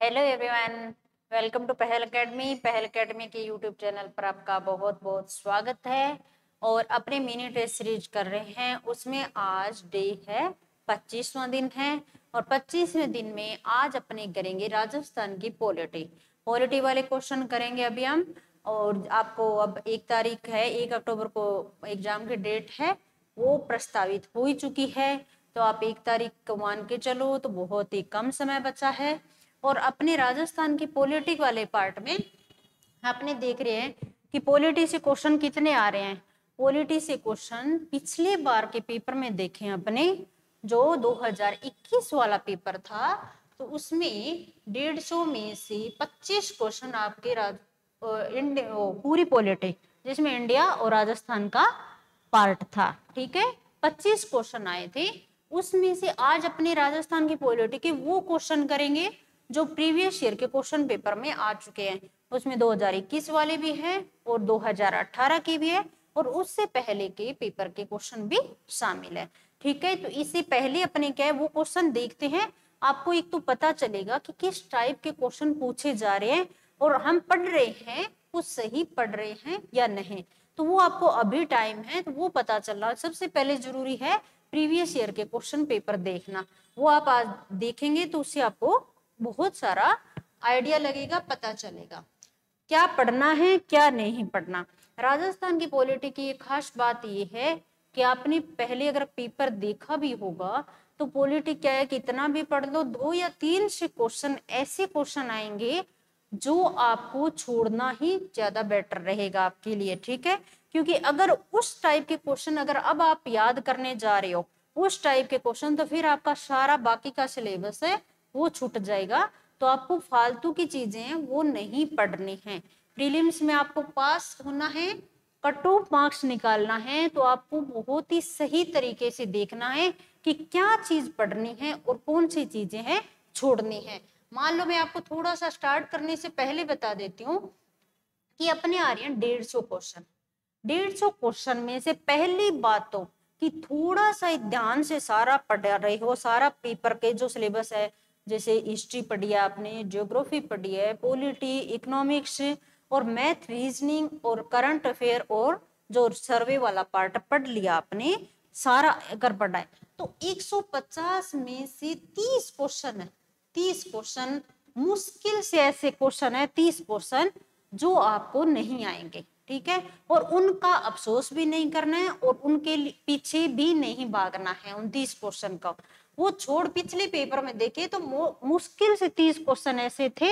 Hello everyone, welcome to पहल academy. पहल academy के यूट्यूब चैनल पर आपका बहुत बहुत स्वागत है। और अपने मिनी टेस्ट सीरीज कर रहे हैं, उसमें आज डे है 25वां दिन है। और 25वें दिन में आज अपने करेंगे राजस्थान की पॉलिटी वाले क्वेश्चन करेंगे अभी हम। और आपको अब 1 तारीख है, 1 अक्टूबर को एग्जाम की डेट है, वो प्रस्तावित हो ही चुकी है। तो आप 1 तारीख को मान के चलो तो बहुत ही कम समय बचा है। और अपने राजस्थान की पॉलिटिक वाले पार्ट में आपने देख रहे हैं कि पॉलिटी से क्वेश्चन कितने आ रहे हैं। पॉलिटी से क्वेश्चन पिछले बार के पेपर में देखें अपने, जो 2021 वाला पेपर था, तो उसमें 150 में से 25 क्वेश्चन आपके पूरी पॉलिटी जिसमें इंडिया और राजस्थान का पार्ट था, ठीक है। 25 क्वेश्चन आए थे, उसमें से आज अपने राजस्थान की पॉलिटी के वो क्वेश्चन करेंगे जो प्रीवियस ईयर के क्वेश्चन पेपर में आ चुके हैं। उसमें 2021 वाले भी हैं और 2018 के भी है, और उससे पहले के पेपर के क्वेश्चन भी शामिल है, ठीक है। तो इससे पहले अपने क्या है वो क्वेश्चन देखते हैं। आपको एक तो पता चलेगा कि किस टाइप के क्वेश्चन पूछे जा रहे हैं और हम पढ़ रहे हैं कुछ सही पढ़ रहे हैं या नहीं। तो वो आपको अभी टाइम है, तो वो पता चलना सबसे पहले जरूरी है। प्रीवियस ईयर के क्वेश्चन पेपर देखना, वो आप आज देखेंगे तो उससे आपको बहुत सारा आइडिया लगेगा, पता चलेगा क्या पढ़ना है क्या नहीं पढ़ना। राजस्थान की पॉलिटी की एक खास बात ये है कि आपने पहले अगर पेपर देखा भी होगा तो पॉलिटी क्या है, कितना भी पढ़ लो 2 या 3 से क्वेश्चन ऐसे क्वेश्चन आएंगे जो आपको छोड़ना ही ज्यादा बेटर रहेगा आपके लिए, ठीक है। क्योंकि अगर उस टाइप के क्वेश्चन अगर अब आप याद करने जा रहे हो उस टाइप के क्वेश्चन, तो फिर आपका सारा बाकी का सिलेबस है वो छूट जाएगा। तो आपको फालतू की चीजें हैं वो नहीं पढ़नी है। प्रीलिम्स में आपको पास होना है, कट ऑफ मार्क्स निकालना है, तो आपको बहुत ही सही तरीके से देखना है कि क्या चीज पढ़नी है और कौन सी चीजें हैं छोड़नी है। मान लो मैं आपको थोड़ा सा स्टार्ट करने से पहले बता देती हूँ कि अपने आ रहे हैं 150 क्वेश्चन। 150 क्वेश्चन में से पहली बात तो कि थोड़ा सा ध्यान से सारा पढ़ रहे हो, सारा पेपर के जो सिलेबस है, जैसे हिस्ट्री पढ़ी है आपने, ज्योग्राफी पढ़ी है, पॉलिटी, इकोनॉमिक्स और मैथ, रीजनिंग और करंट अफेयर और जो सर्वे वाला पार्ट पढ़ लिया आपने, सारा अगर पढ़ा है तो 150 में से 30 क्वेश्चन है। 30 क्वेश्चन मुश्किल से ऐसे क्वेश्चन है, 30 क्वेश्चन जो आपको नहीं आएंगे, ठीक है। और उनका अफसोस भी नहीं करना है और उनके पीछे भी नहीं भागना है। उन 30 क्वेश्चन का वो छोड़ पिछले पेपर में देखे तो मुश्किल से 30 क्वेश्चन ऐसे थे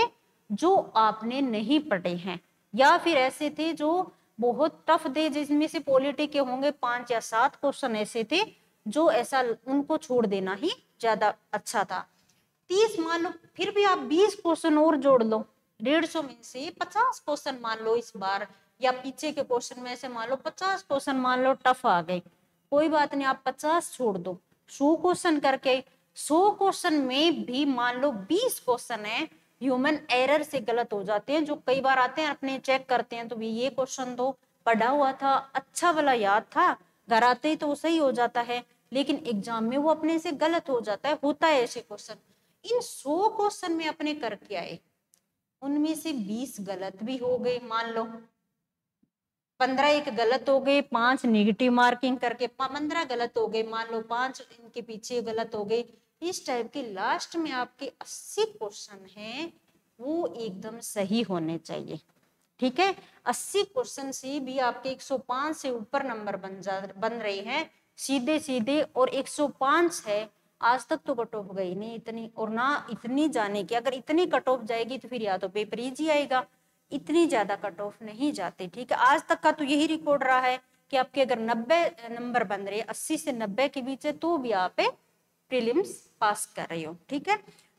जो आपने नहीं पढ़े हैं, या फिर ऐसे थे जो बहुत टफ थे, जिसमें से पॉलिटी के होंगे 5 या 7 क्वेश्चन ऐसे थे जो ऐसा उनको छोड़ देना ही ज्यादा अच्छा था। 30 मान लो, फिर भी आप 20 क्वेश्चन और जोड़ लो, 150 में से 50 क्वेश्चन मान लो इस बार, या पीछे के क्वेश्चन में से मान लो 50 क्वेश्चन मान लो टफ आ गए, कोई बात नहीं, आप 50 छोड़ दो, 100 क्वेश्चन करके 100 क्वेश्चन में भी मान लो 20 क्वेश्चन है ह्यूमन एरर से गलत हो जाते हैं, जो कई बार आते हैं अपने चेक करते हैं तो भी ये क्वेश्चन तो पढ़ा हुआ था, अच्छा वाला याद था, घर आते ही तो वो सही हो जाता है, लेकिन एग्जाम में वो अपने से गलत हो जाता है, होता है ऐसे क्वेश्चन। इन 100 क्वेश्चन में अपने करके आए, उनमें से 20 गलत भी हो गए, मान लो 15 एक गलत हो गए, 5 नेगेटिव मार्किंग करके 15 गलत हो गए, मान लो 5 इनके पीछे गलत हो गए। इस टाइप के लास्ट में आपके 80 क्वेश्चन हैं वो एकदम सही होने चाहिए, ठीक है। 80 क्वेश्चन से भी आपके 105 से ऊपर नंबर बन रहे हैं सीधे सीधे, और 105 है, आज तक तो कट ऑफ गई नहीं इतनी, और ना इतनी जाने की, अगर इतनी कट ऑफ जाएगी तो फिर या तो पेपर इजी आएगा, इतनी ज्यादा कट ऑफ नहीं जाते, ठीक है। आज तक का तो यही रिकॉर्ड रहा है कि आपके अगर 90 नंबर बन रहे, 80 से 90 के बीच है, तो भी आप प्रीलिम्स पास कर रहे हो, ठीक है।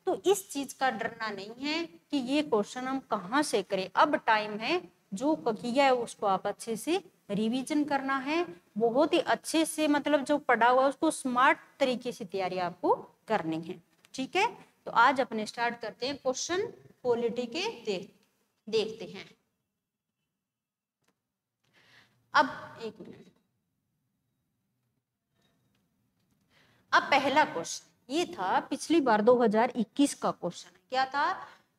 तो इस चीज का डरना नहीं है कि ये क्वेश्चन हम कहाँ से करें, अब टाइम है, जो किया है उसको आप अच्छे से रिवीजन करना है, बहुत ही अच्छे से, मतलब जो पढ़ा हुआ है उसको स्मार्ट तरीके से तैयारी आपको करनी है, ठीक है। तो आज अपने स्टार्ट करते हैं क्वेश्चन पॉलिटी के देखते हैं। अब एक मिनट, अब पहला क्वेश्चन ये था पिछली बार 2021 का क्वेश्चन, क्या था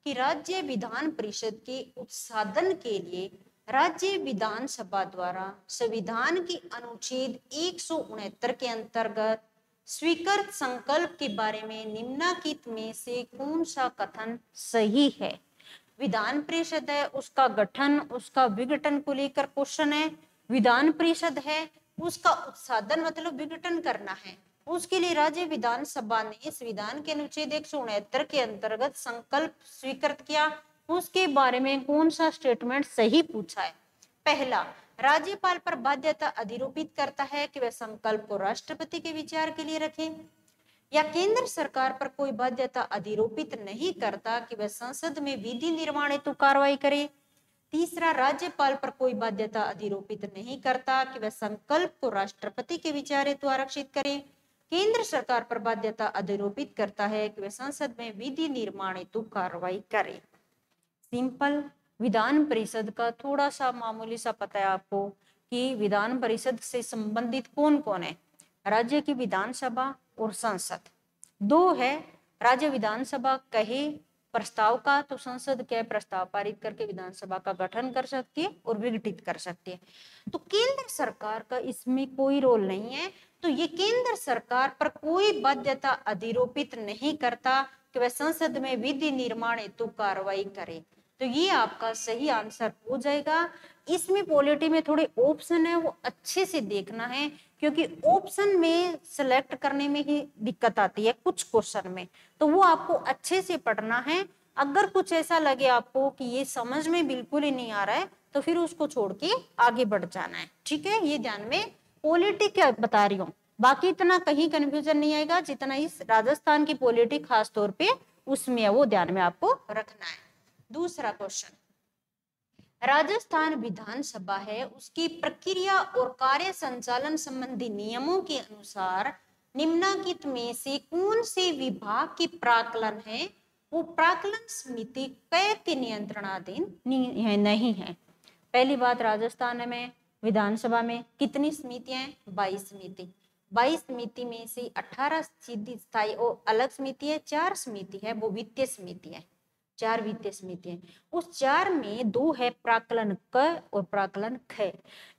कि राज्य विधान परिषद के उत्साधन के लिए राज्य विधानसभा द्वारा संविधान की अनुच्छेद 169 के अंतर्गत स्वीकृत संकल्प के बारे में निम्नलिखित में से कौन सा कथन सही है? विधान परिषद है, उसका गठन, उसका विघटन को लेकर क्वेश्चन है। विधान परिषद है, उसका उत्साधन मतलब विघटन करना है, उसके लिए राज्य विधानसभा ने संविधान के अनुच्छेद 169 के अंतर्गत संकल्प स्वीकृत किया, उसके बारे में कौन सा स्टेटमेंट सही पूछा है? पहला, राज्यपाल पर बाध्यता अधिरोपित करता है कि वह संकल्प को राष्ट्रपति के विचार के लिए रखे, या केंद्र सरकार पर कोई बाध्यता अधिरोपित नहीं करता कि वह संसद में विधि निर्माण हेतु कार्रवाई करे। तीसरा, राज्यपाल पर कोई बाध्यता अधिरोपित नहीं करता कि वह संकल्प को राष्ट्रपति के विचार हेतु आरक्षित करे। केंद्र सरकार पर बाध्यता अधिरोपित करता है कि वह संसद में विधि निर्माण हेतु कार्रवाई करे। सिंपल। विधान परिषद का थोड़ा सा मामूली सा पता है आपको कि विधान परिषद से संबंधित कौन कौन है? राज्य की विधानसभा और संसद। दो है, राज्य विधानसभा कहे प्रस्ताव का तो संसद क्या प्रस्ताव पारित करके विधानसभा का गठन कर सकती है और विघटित कर सकती है। तो केंद्र सरकार का इसमें कोई रोल नहीं है, तो ये केंद्र सरकार पर कोई बाध्यता अधिरोपित नहीं करता कि वह संसद में विधि निर्माण हेतु कार्रवाई करे। तो ये आपका सही आंसर हो जाएगा। इसमें पॉलिटी में थोड़े ऑप्शन है, वो अच्छे से देखना है, क्योंकि ऑप्शन में सिलेक्ट करने में ही दिक्कत आती है कुछ क्वेश्चन में, तो वो आपको अच्छे से पढ़ना है। अगर कुछ ऐसा लगे आपको कि ये समझ में बिल्कुल ही नहीं आ रहा है तो फिर उसको छोड़ के आगे बढ़ जाना है, ठीक है। ये ध्यान में पॉलिटी क्या बता रही हूँ, बाकी इतना कहीं कंफ्यूजन नहीं आएगा जितना इस राजस्थान की पॉलिटी खास तौर पे उसमें है, वो ध्यान में आपको रखना है। दूसरा क्वेश्चन, राजस्थान विधानसभा है, उसकी प्रक्रिया और कार्य संचालन संबंधी नियमों के अनुसार निम्नलिखित में से कौन से विभाग की प्राक्कलन है वो प्राक्कलन समिति के नियंत्रणाधीन नहीं है। पहली बात, राजस्थान में विधानसभा में कितनी समितियां हैं? 22 समिति। 22 समिति में से 18 सीधी स्थायी और अलग समिति है, 4 समिति है वो वित्तीय समिति है, 4 वित्तीय समिति है। उस 4 में 2 है प्राक्कलन क और प्राक्कलन ख।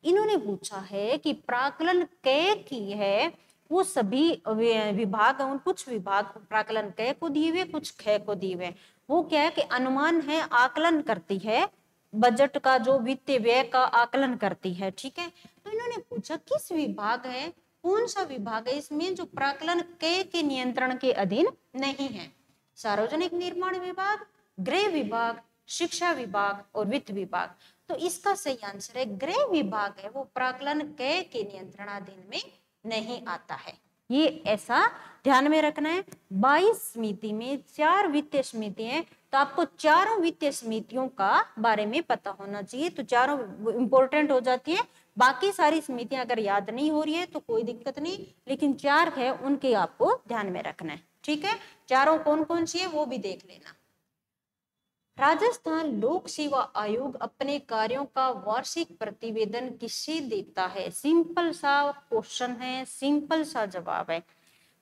इन्होंने पूछा है कि प्राक्कलन क की है वो सभी विभाग, कुछ विभाग प्राक्कलन क को दिए हुए, कुछ ख को दिए हुए। वो क्या है कि अनुमान है, आकलन करती है, बजट का जो वित्तीय व्यय का आकलन करती है, ठीक है। तो इन्होंने पूछा किस विभाग है, कौन सा विभाग है इसमें जो प्राक्कलन क के नियंत्रण के अधीन नहीं है? सार्वजनिक निर्माण विभाग, गृह विभाग, शिक्षा विभाग और वित्त विभाग। तो इसका सही आंसर है गृह विभाग है वो प्राक्कलन क के नियंत्रणाधीन में नहीं आता है। ये ऐसा ध्यान में रखना है। 22 समिति में 4 वित्तीय समिति हैं, तो आपको चारों वित्तीय समितियों का बारे में पता होना चाहिए, तो चारों इंपॉर्टेंट हो जाती है। बाकी सारी समितियां अगर याद नहीं हो रही है तो कोई दिक्कत नहीं, लेकिन 4 है उनके आपको ध्यान में रखना है, ठीक है। चारों कौन कौन सी है वो भी देख लेना। राजस्थान लोक सेवा आयोग अपने कार्यों का वार्षिक प्रतिवेदन किससे देता है? सिंपल सा क्वेश्चन है, सिंपल सा जवाब है।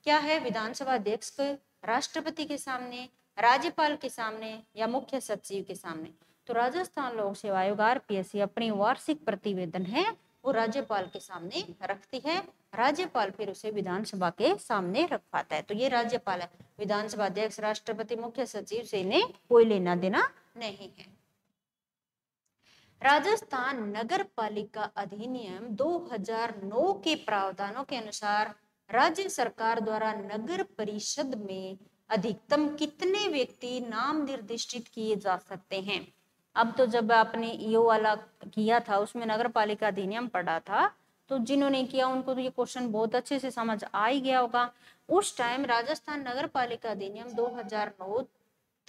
क्या है? विधानसभा अध्यक्ष के, राष्ट्रपति के सामने, राज्यपाल के सामने या मुख्य सचिव के सामने? तो राजस्थान लोक सेवा आयोग RPSC अपनी वार्षिक प्रतिवेदन है वो राज्यपाल के सामने रखती है, राज्यपाल फिर उसे विधानसभा के सामने रखवाता है। तो ये राज्यपाल है, विधानसभा अध्यक्ष, राष्ट्रपति, मुख्य सचिव से इन्हें कोई लेना देना नहीं है। राजस्थान नगर पालिका अधिनियम 2009 के प्रावधानों के अनुसार राज्य सरकार द्वारा नगर परिषद में अधिकतम कितने व्यक्ति नाम निर्दिष्टित किए जा सकते हैं? अब तो जब आपने ईओ वाला किया था उसमें नगर पालिका अधिनियम पढ़ा था, तो जिन्होंने किया उनको तो ये क्वेश्चन बहुत अच्छे से समझ आ ही गया होगा। उस टाइम राजस्थान नगर पालिका अधिनियम 2009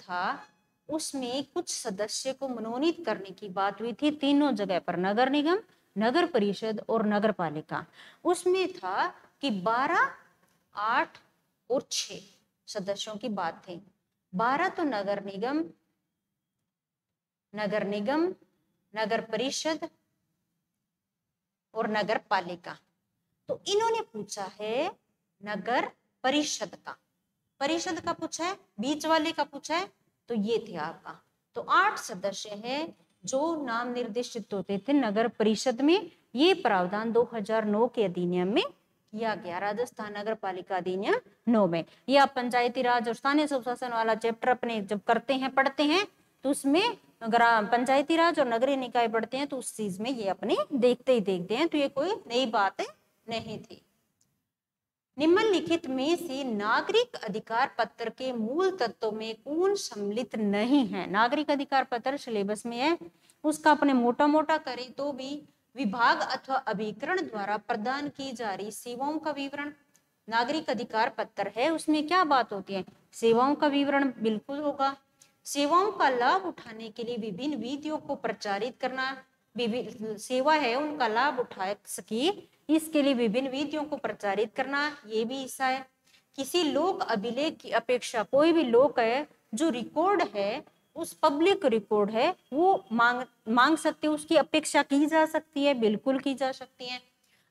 था, उसमें कुछ सदस्य को मनोनीत करने की बात हुई थी तीनों जगह पर, नगर निगम, नगर परिषद और नगर पालिका। उसमें था कि 12, 8 और 6 सदस्यों की बात थी। 12 तो नगर निगम, नगर परिषद और नगर पालिका। तो इन्होंने पूछा है नगर परिषद का, परिषद का पूछा है, बीच वाले का पूछा है, तो ये थे आपका। तो 8 सदस्य है जो नाम निर्देशित होते थे नगर परिषद में। ये प्रावधान 2009 के अधिनियम में किया गया, राजस्थान नगर पालिका अधिनियम 9 में। ये आप पंचायती राज और स्थानीय स्वशासन वाला चैप्टर अपने जब करते हैं पढ़ते हैं तो उसमें ग्राम पंचायती राज और नगरीय निकाय पढ़ते हैं तो उस चीज में ये अपने देखते ही देखते हैं, तो ये कोई नई बात नहीं थी। निम्नलिखित में से नागरिक अधिकार पत्र के मूल तत्वों में कौन सम्मिलित नहीं है? नागरिक अधिकार पत्र सिलेबस में है, उसका अपने मोटा मोटा करें तो भी विभाग अथवा अभिकरण द्वारा प्रदान की जा रही सेवाओं का विवरण नागरिक अधिकार पत्र है। उसमें क्या बात होती है? सेवाओं का विवरण बिल्कुल होगा। सेवाओं का लाभ उठाने के लिए विभिन्न विधियों को प्रचारित करना, सेवा है उनका लाभ उठा सके इसके लिए विभिन्न विधियों को प्रचारित करना, ये भी हिस्सा है। किसी लोक अभिलेख की अपेक्षा कोई भी लोक है जो रिकॉर्ड है, उस पब्लिक रिकॉर्ड है, वो मांग सकते, उसकी अपेक्षा की जा सकती है, बिल्कुल की जा सकती है।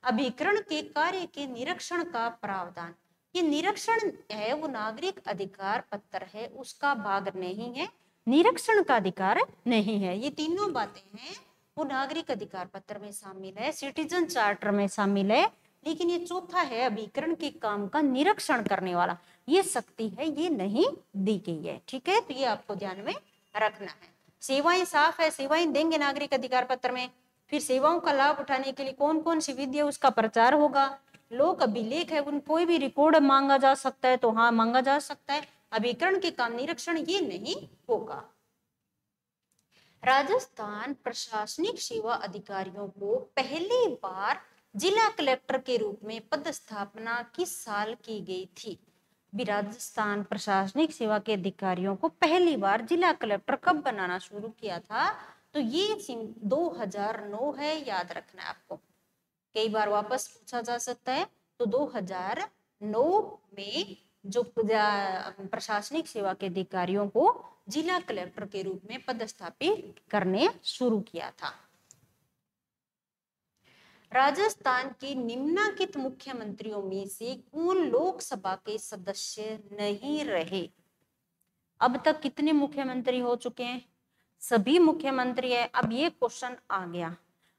अभिकरण के कार्य के निरीक्षण का प्रावधान, ये निरीक्षण है वो नागरिक अधिकार पत्र है उसका भाग नहीं है, निरीक्षण का अधिकार नहीं है। ये तीनों बातें हैं वो नागरिक अधिकार पत्र में शामिल है, सिटीजन चार्टर में शामिल है, लेकिन ये चौथा है अभिकरण के काम का निरीक्षण करने वाला, ये शक्ति है ये नहीं दी गई है। ठीक है, तो ये आपको ध्यान में रखना है। सेवाएं साफ है, सेवाएं देंगे नागरिक अधिकार पत्र में। फिर सेवाओं का लाभ उठाने के लिए कौन कौन सी विधि है उसका प्रचार होगा। लोक अभिलेख है, उन कोई भी रिकॉर्ड मांगा जा सकता है तो हाँ मांगा जा सकता है। अभिकरण के काम निरीक्षण ये नहीं होगा। राजस्थान प्रशासनिक सेवा अधिकारियों को पहली बार जिला कलेक्टर के रूप में पदस्थापना किस साल की गई थी? भी राजस्थान प्रशासनिक सेवा के अधिकारियों को पहली बार जिला कलेक्टर कब बनाना शुरू किया था? तो ये 2009 है, याद रखना है आपको, कई बार वापस पूछा जा सकता है। तो 2009 में जो प्रशासनिक सेवा के अधिकारियों को जिला कलेक्टर के रूप में पदस्थापित करने शुरू किया था। राजस्थान के निम्नलिखित मुख्यमंत्रियों में से कौन लोकसभा के सदस्य नहीं रहे? अब तक कितने मुख्यमंत्री हो चुके हैं? सभी मुख्यमंत्री है। अब ये क्वेश्चन आ गया,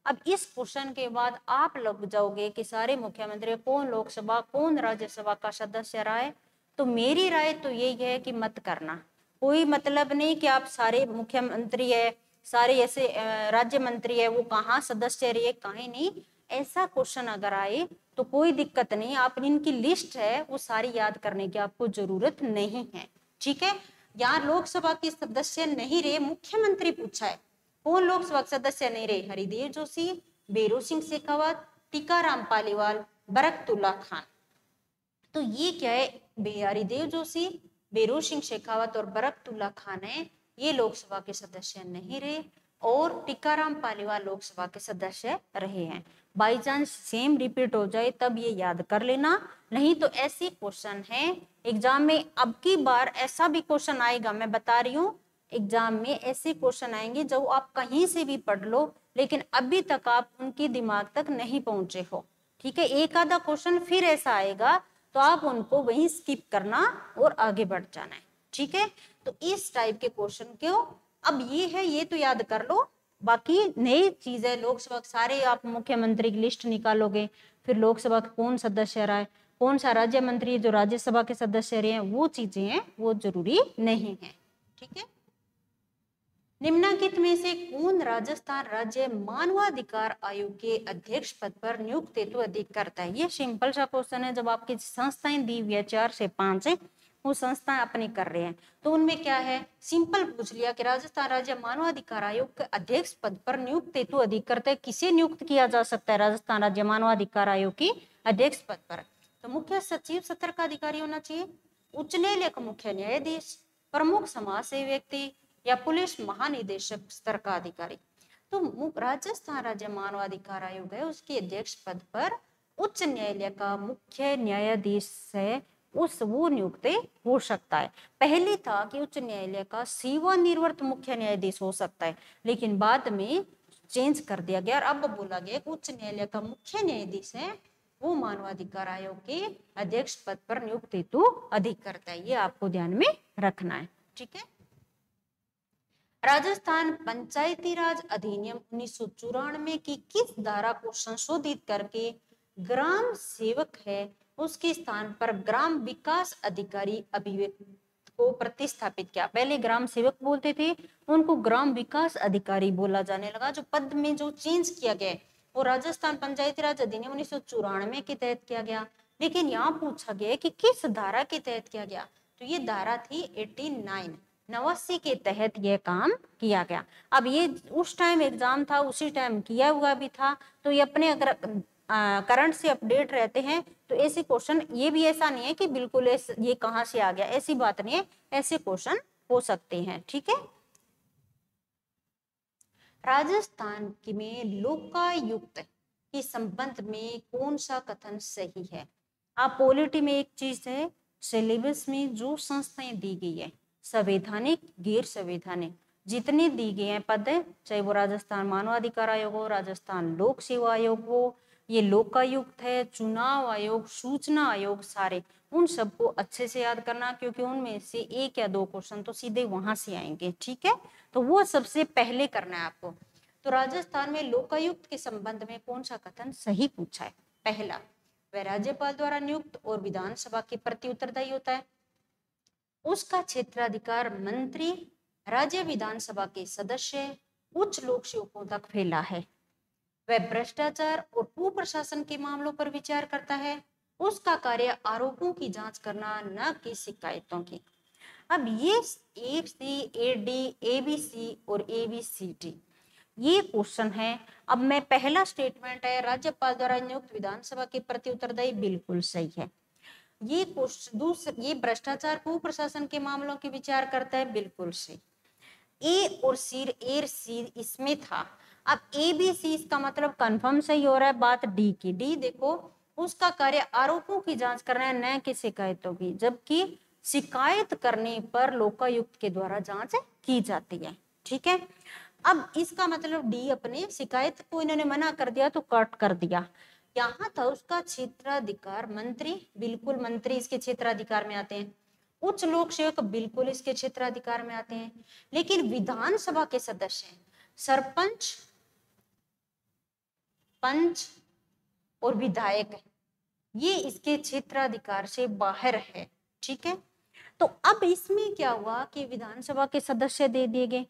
अब इस क्वेश्चन के बाद आप लग जाओगे कि सारे मुख्यमंत्री कौन लोकसभा कौन राज्यसभा का सदस्य रहा है। तो मेरी राय तो यही है कि मत करना, कोई मतलब नहीं कि आप सारे मुख्यमंत्री है सारे ऐसे राज्य मंत्री है वो कहाँ सदस्य रहे कहीं नहीं, ऐसा क्वेश्चन अगर आए तो कोई दिक्कत नहीं, आप इनकी लिस्ट है वो सारी याद करने की आपको जरूरत नहीं है। ठीक है, यहाँ लोकसभा के सदस्य नहीं रहे, मुख्यमंत्री पूछा है कौन लोकसभा सदस्य नहीं रहे? हरिदेव जोशी, बेरू सिंह शेखावत, टीकाराम पालीवाल, बरकतुल्ला खान। तो ये क्या है? हरिदेव जोशी, बेरू सिंह शेखावत और बरकतुल्ला खान है, ये लोकसभा के सदस्य नहीं रहे, और टीकाराम पालीवाल लोकसभा के सदस्य रहे हैं। बाई चांस सेम रिपीट हो जाए तब ये याद कर लेना, नहीं तो ऐसी क्वेश्चन है एग्जाम में। अब की बार ऐसा भी क्वेश्चन आएगा, मैं बता रही हूँ एग्जाम में ऐसे क्वेश्चन आएंगे जो आप कहीं से भी पढ़ लो लेकिन अभी तक आप उनके दिमाग तक नहीं पहुंचे हो। ठीक है, एक आधा क्वेश्चन फिर ऐसा आएगा तो आप उनको वहीं स्किप करना और आगे बढ़ जाना है। ठीक है, तो इस टाइप के क्वेश्चन क्यों, अब ये है ये तो याद कर लो, बाकी नई चीज है लोकसभा सारे आप मुख्यमंत्री की लिस्ट निकालोगे, फिर लोकसभा का कौन सदस्य रहा है, कौन सा राज्य मंत्री जो राज्यसभा के सदस्य रहे हैं, वो चीजें हैं वो जरूरी नहीं है। ठीक है, निम्नलिखित में से कौन राजस्थान राज्य मानवाधिकार आयोग के अध्यक्ष पद पर नियुक्त हेतु अधिक करता है? ये सिंपल सा क्वेश्चन है, जब आपकी संस्थाएं दी हुई है 4 से 5 है, वो संस्थाएं अपनी कर रहे हैं तो उनमें क्या है, सिंपल पूछ लिया कि राजस्थान राज्य मानवाधिकार आयोग के अध्यक्ष पद पर नियुक्त हेतु अधिक करता है, किसे नियुक्त किया जा सकता है राजस्थान राज्य मानवाधिकार आयोग की अध्यक्ष पद पर? तो मुख्य सचिव सत्र का अधिकारी होना चाहिए, उच्च न्यायालय का मुख्य न्यायाधीश, प्रमुख समाज सेवी व्यक्ति या पुलिस महानिदेशक स्तर का अधिकारी। तो राजस्थान राज्य मानवाधिकार आयोग है उसके अध्यक्ष पद पर उच्च न्यायालय का मुख्य न्यायाधीश है वो नियुक्त हो सकता है। पहले था कि उच्च न्यायालय का सेवानिवृत्त मुख्य न्यायाधीश हो सकता है, लेकिन बाद में चेंज कर दिया गया और अब बोला गया कि उच्च न्यायालय का मुख्य न्यायाधीश है वो मानवाधिकार आयोग के अध्यक्ष पद पर नियुक्त हेतु अधिक करता है। ये आपको ध्यान में रखना है। ठीक है, राजस्थान पंचायती राज अधिनियम 1994 की किस धारा को संशोधित करके ग्राम सेवक है उसके स्थान पर ग्राम विकास अधिकारी अभिव्यक्ति को प्रतिस्थापित किया? पहले ग्राम सेवक बोलते थे, उनको ग्राम विकास अधिकारी बोला जाने लगा। जो पद में जो चेंज किया गया वो राजस्थान पंचायती राज अधिनियम 1994 के तहत किया गया। लेकिन यहाँ पूछा गया कि किस धारा के तहत किया गया, तो ये धारा थी 89 के तहत यह काम किया गया। अब ये उस टाइम एग्जाम था, उसी टाइम किया हुआ भी था, तो ये अपने अगर करंट से अपडेट रहते हैं तो ऐसे क्वेश्चन, ये भी ऐसा नहीं है कि बिल्कुल ये कहाँ से आ गया, ऐसी बात नहीं है, ऐसे क्वेश्चन हो सकते हैं। ठीक है। राजस्थान में लोकायुक्त के संबंध में कौन सा कथन सही है? आप पॉलिटी में एक चीज है, सिलेबस में जो संस्थाएं दी गई है, संवैधानिक गैर संवैधानिक जितने दी गए हैं पद, चाहे वो राजस्थान मानवाधिकार आयोग हो, राजस्थान लोक सेवा आयोग हो, ये लोकायुक्त है, चुनाव आयोग, सूचना आयोग, सारे उन सबको अच्छे से याद करना, क्योंकि उनमें से एक या दो क्वेश्चन तो सीधे वहां से आएंगे। ठीक है, तो वो सबसे पहले करना है आपको। तो राजस्थान में लोकायुक्त के संबंध में कौन सा कथन सही पूछा है? पहला, वह राज्यपाल द्वारा नियुक्त और विधानसभा के प्रति उत्तरदायी होता है। उसका क्षेत्राधिकार मंत्री, राज्य विधानसभा के सदस्य, उच्च लोक सेवकों तक फैला है। वह भ्रष्टाचार और कुप्रशासन के मामलों पर विचार करता है। उसका कार्य आरोपों की जांच करना, न कि शिकायतों की। अब ये ACAD, ABC और ABCD ये क्वेश्चन है। अब मैं पहला स्टेटमेंट है राज्यपाल द्वारा नियुक्त विधानसभा के प्रति उत्तरदायी, बिल्कुल सही है। ये क्वेश्चन दूसरा, ये भ्रष्टाचार कुप्रशासन के मामलों की विचार करता है, बिल्कुल सही। ए और सी इसमें था। अब ABC इसका मतलब कंफर्म सही हो रहा है बात डी की। डी देखो, उसका कार्य आरोपों की जांच करना है, न कि शिकायतों की, जबकि शिकायत करने पर लोकायुक्त के द्वारा जांच की जाती है। ठीक है, अब इसका मतलब डी अपने शिकायत को इन्होंने मना कर दिया तो कट कर दिया। यहाँ था उसका क्षेत्राधिकार मंत्री, बिल्कुल मंत्री इसके क्षेत्राधिकार में आते हैं। उच्च लोक सेवक बिल्कुल इसके क्षेत्राधिकार में आते हैं। लेकिन विधानसभा के सदस्य, सरपंच, पंच और विधायक, ये इसके क्षेत्राधिकार से बाहर है। ठीक है, तो अब इसमें क्या हुआ कि विधानसभा के सदस्य दे दिए गए।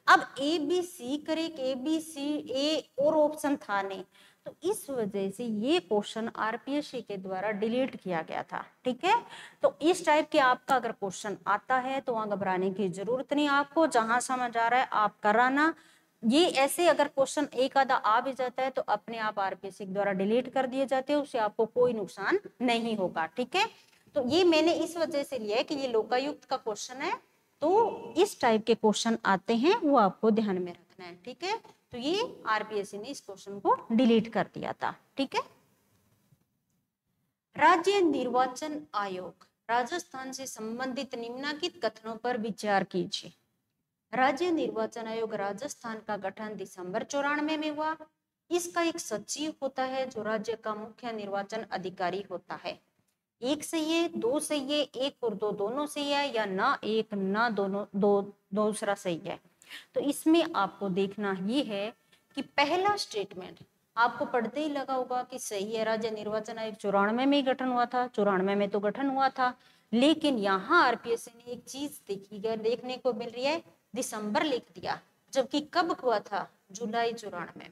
अब ABC करे, ABC ए और ऑप्शन था नहीं, तो इस वजह से ये क्वेश्चन RPSC के द्वारा डिलीट किया गया था। ठीक है, तो इस टाइप के आपका अगर क्वेश्चन आता है तो वहां घबराने की जरूरत नहीं, आपको जहां समझ आ रहा है आप कराना। ये ऐसे अगर क्वेश्चन एक आधा आ भी जाता है तो अपने आप RPSC के द्वारा डिलीट कर दिए जाते हैं, उससे आपको कोई नुकसान नहीं होगा। ठीक है, तो ये मैंने इस वजह से लिया है कि ये लोकायुक्त का क्वेश्चन है, तो इस टाइप के क्वेश्चन आते हैं वो आपको ध्यान में रखना है। ठीक है, तो ये RPSC ने इस क्वेश्चन को डिलीट कर दिया था। ठीक है, राज्य निर्वाचन आयोग राजस्थान से संबंधित निम्नलिखित कथनों पर विचार कीजिए। राज्य निर्वाचन आयोग राजस्थान का गठन दिसंबर 94 में हुआ। इसका एक सचिव होता है जो राज्य का मुख्य निर्वाचन अधिकारी होता है। एक सही है, दो सही है, एक और दो दोनों सही है, या ना एक ना दोनों, दो दूसरा सही है। तो इसमें आपको देखना ये है कि पहला स्टेटमेंट आपको पढ़ते ही लगा होगा कि सही है, राज्य निर्वाचन आयोग 94 में गठन हुआ था, 94 में तो गठन हुआ था। लेकिन यहाँ RPSC ने एक चीज देखने को मिल रही है, दिसंबर लिख दिया, जबकि कब हुआ था? जुलाई 94 में।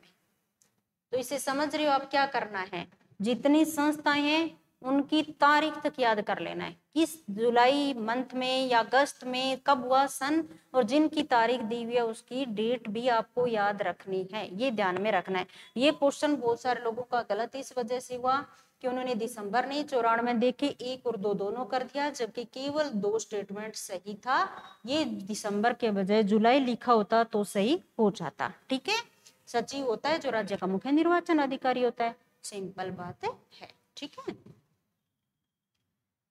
तो इसे समझ रहे हो आप क्या करना है? जितनी संस्थाएं हैं उनकी तारीख तक याद कर लेना है, किस जुलाई मंथ में या अगस्त में कब हुआ सन, और जिनकी तारीख दी हुई है उसकी डेट भी आपको याद रखनी है, ये ध्यान में रखना है। ये क्वेश्चन बहुत सारे लोगों का गलत इस वजह से हुआ कि उन्होंने दिसंबर नहीं 94 में देखे, एक और दो दोनों कर दिया, जबकि केवल दो स्टेटमेंट सही था। ये दिसंबर के बजाय जुलाई लिखा होता तो सही हो जाता। ठीक है, सचिव होता है जो राज्य का मुख्य निर्वाचन अधिकारी होता है, सिंपल बात है। ठीक है,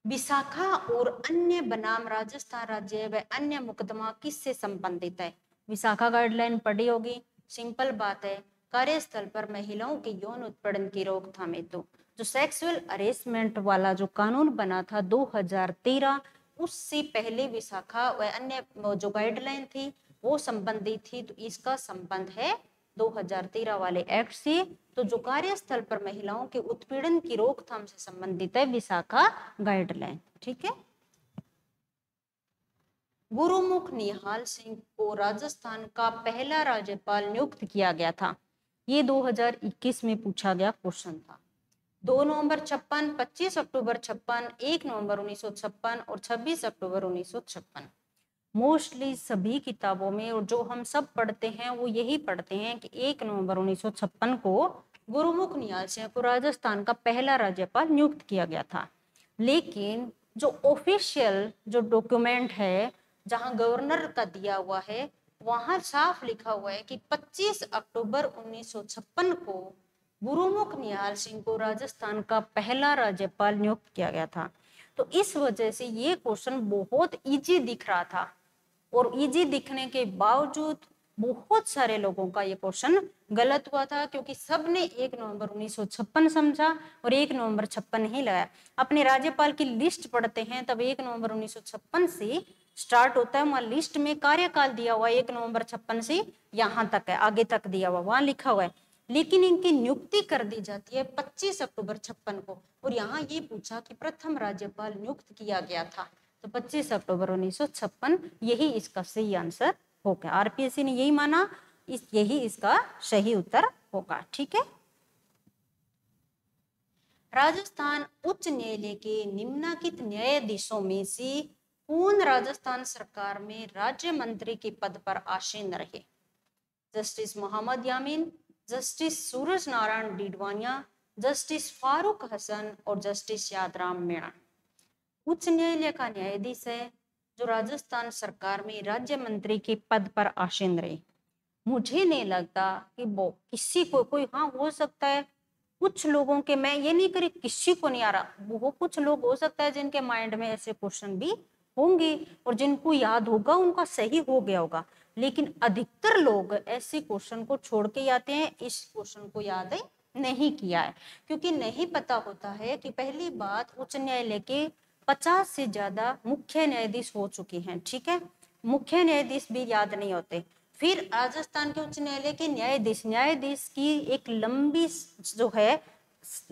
विशाखा और अन्य बनाम राजस्थान राज्य व अन्य मुकदमा किससे संबंधित है? विशाखा गाइडलाइन पढ़ी होगी, सिंपल बात है, कार्यस्थल पर महिलाओं के यौन उत्पीड़न की रोकथाम हेतु जो सेक्सुअल हरेसमेंट वाला जो कानून बना था 2013, उससे पहले विशाखा व अन्य जो गाइडलाइन थी वो संबंधित थी। तो इसका संबंध है 2013 वाले एक्ट से। तो जो कार्यस्थल पर महिलाओं के उत्पीड़न की रोकथाम से संबंधित है विशाखा गाइडलाइन। ठीक है। गुरुमुख निहाल सिंह को राजस्थान का पहला राज्यपाल नियुक्त किया गया था। ये 2021 में पूछा गया क्वेश्चन था। 2 नवंबर 56, 25 अक्टूबर 56, 1 नवंबर 1956 और 26 अक्टूबर 1956। मोस्टली सभी किताबों में और जो हम सब पढ़ते हैं वो यही पढ़ते हैं कि 1 नवंबर 1956 को गुरुमुख निहाल सिंह को राजस्थान का पहला राज्यपाल नियुक्त किया गया था। लेकिन जो ऑफिशियल जो डॉक्यूमेंट है जहां गवर्नर का दिया हुआ है वहां साफ लिखा हुआ है कि 25 अक्टूबर 1956 को गुरुमुख निहाल सिंह को राजस्थान का पहला राज्यपाल नियुक्त किया गया था। तो इस वजह से ये क्वेश्चन बहुत इजी दिख रहा था और इजी दिखने के बावजूद बहुत सारे लोगों का ये क्वेश्चन गलत हुआ था, क्योंकि सबने 1 नवंबर 1956 समझा और 1 नवंबर 56 नहीं लगाया। अपने राज्यपाल की लिस्ट पढ़ते हैं तब 1 नवंबर 1956 से स्टार्ट होता है। वहां लिस्ट में कार्यकाल दिया हुआ 1 नवंबर 56 से यहाँ तक है, आगे तक दिया हुआ वहां लिखा हुआ है। लेकिन इनकी नियुक्ति कर दी जाती है 25 अक्टूबर 56 को। और यहाँ ये पूछा कि प्रथम राज्यपाल नियुक्त किया गया था, तो 25 अक्टूबर 1956 यही इसका सही आंसर होगा। आरपीएससी ने यही माना, यही इसका सही उत्तर होगा। ठीक है। राजस्थान उच्च न्यायालय के निम्नलिखित न्यायाधीशों में से कौन राजस्थान सरकार में राज्य मंत्री के पद पर आसीन रहे? जस्टिस मोहम्मद यामीन, जस्टिस सूरज नारायण डीडवानिया, जस्टिस फारूक हसन और जस्टिस यादराम मीणा। उच्च न्यायालय का न्यायाधीश है जो राजस्थान सरकार में राज्य मंत्री के पद पर आसीन रहे। मुझे नहीं लगता कि वो किसी को कोई, हाँ हो सकता है कुछ लोगों के, मैं ये नहीं करी किसी को नहीं आ रहा, वो कुछ लोग हो सकता है जिनके माइंड में ऐसे क्वेश्चन भी होंगे और जिनको याद होगा उनका सही हो गया होगा। लेकिन अधिकतर लोग ऐसे क्वेश्चन को छोड़ के आते हैं, इस क्वेश्चन को याद नहीं किया है, क्योंकि नहीं पता होता है कि पहली बात उच्च न्यायालय के 50 से ज्यादा मुख्य न्यायाधीश हो चुके हैं। ठीक है, मुख्य न्यायाधीश भी याद नहीं होते। फिर राजस्थान के उच्च न्यायालय के न्यायाधीश की एक लंबी जो है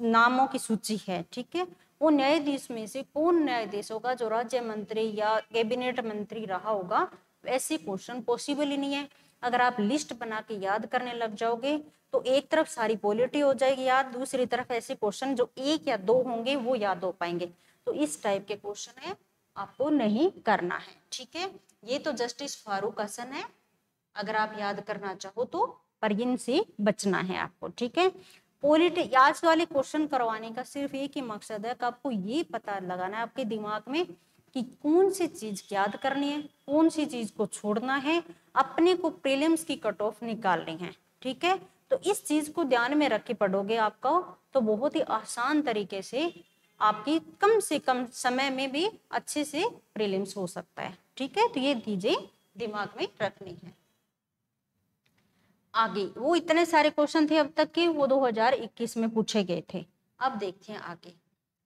नामों की सूची है। ठीक है, वो न्यायाधीश में से कौन न्यायाधीश होगा जो राज्य मंत्री या कैबिनेट मंत्री रहा होगा, ऐसे क्वेश्चन पॉसिबल ही नहीं है। अगर आप लिस्ट बना के याद करने लग जाओगे तो एक तरफ सारी पॉलिटी हो जाएगी याद, दूसरी तरफ ऐसे क्वेश्चन जो 1 या 2 होंगे वो याद हो पाएंगे। तो इस टाइप के क्वेश्चन है आपको नहीं करना है। ठीक है, ये तो जस्टिस फारूक हसन है अगर आप याद करना चाहो तो, पर इनसे बचना है आपको। ठीक है, पॉलिटी आज वाले क्वेश्चन करवाने का सिर्फ एक ही मकसद है कि आपको ये पता लगाना है आपके दिमाग में कि कौन सी चीज याद करनी है, कौन सी चीज को छोड़ना है, अपने को प्रीलिम्स की कट ऑफ निकालनी है। ठीक है, तो इस चीज को ध्यान में रख के पढ़ोगे आपको तो बहुत ही आसान तरीके से आपकी कम से कम समय में भी अच्छे से प्रीलिम्स हो सकता है। ठीक है, तो ये चीजें दिमाग में रखनी है। आगे वो इतने सारे क्वेश्चन थे अब तक के, वो 2021 में पूछे गए थे। अब देखते हैं आगे।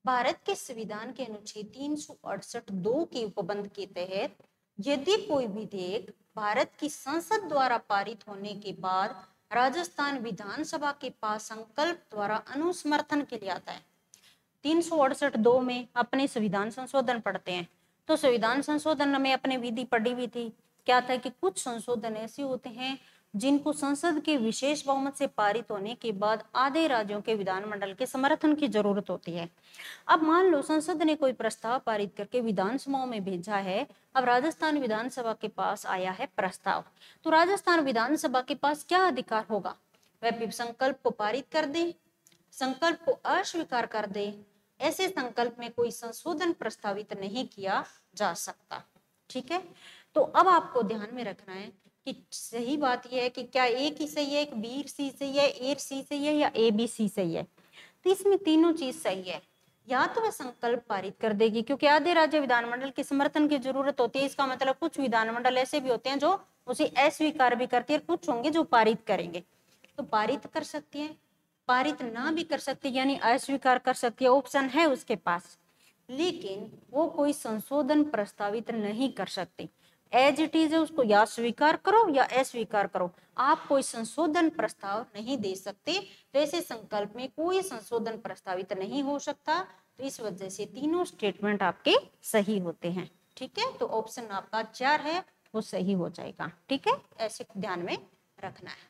भारत के संविधान के अनुच्छेद 368(2) के उपबंध के तहत यदि कोई विधेयक भारत की संसद द्वारा पारित होने के बाद राजस्थान विधानसभा के पास संकल्प द्वारा अनुसमर्थन के लिए आता है, 368(2) में अपने संविधान संशोधन पढ़ते हैं तो संविधान संशोधन में अपने विधि पढ़ी हुई थी। क्या था कि कुछ संशोधन ऐसे होते हैं जिनको संसद के विशेष बहुमत से पारित होने के बाद आधे राज्यों के विधानमंडल के समर्थन की जरूरत होती है। अब मान लो संसद ने कोई प्रस्ताव पारित करके विधानसभाओं में भेजा है, अब राजस्थान विधानसभा के पास आया है प्रस्ताव, तो राजस्थान विधानसभा के पास क्या अधिकार होगा? वह संकल्प को पारित कर दे, संकल्प को अस्वीकार कर दे, ऐसे संकल्प में कोई संशोधन प्रस्तावित नहीं किया जा सकता। ठीक है, तो अब आपको ध्यान में रखना है कि सही बात यह है कि क्या ए की सही है, एक बी सी सही है, ए सी सही है या ए बी सी सही है। तो इसमें तीनों चीज सही है। या तो वह संकल्प पारित कर देगी क्योंकि आधे राज्य विधानमंडल के समर्थन की जरूरत होती है, इसका मतलब कुछ विधानमंडल ऐसे भी होते हैं जो उसे अस्वीकार भी करती है, कुछ होंगे जो पारित करेंगे। तो पारित कर सकती है, पारित ना भी कर सकती यानी अस्वीकार कर सकती है, ऑप्शन है उसके पास, लेकिन वो कोई संशोधन प्रस्तावित नहीं कर सकती। एज इट इज है उसको या स्वीकार करो या अस्वीकार करो, आप कोई संशोधन प्रस्ताव नहीं दे सकते। तो ऐसे संकल्प में कोई संशोधन प्रस्तावित नहीं हो सकता। तो इस वजह से तीनों स्टेटमेंट आपके सही होते हैं। ठीक है, तो ऑप्शन आपका 4 है वो सही हो जाएगा। ठीक है, ऐसे ध्यान में रखना है।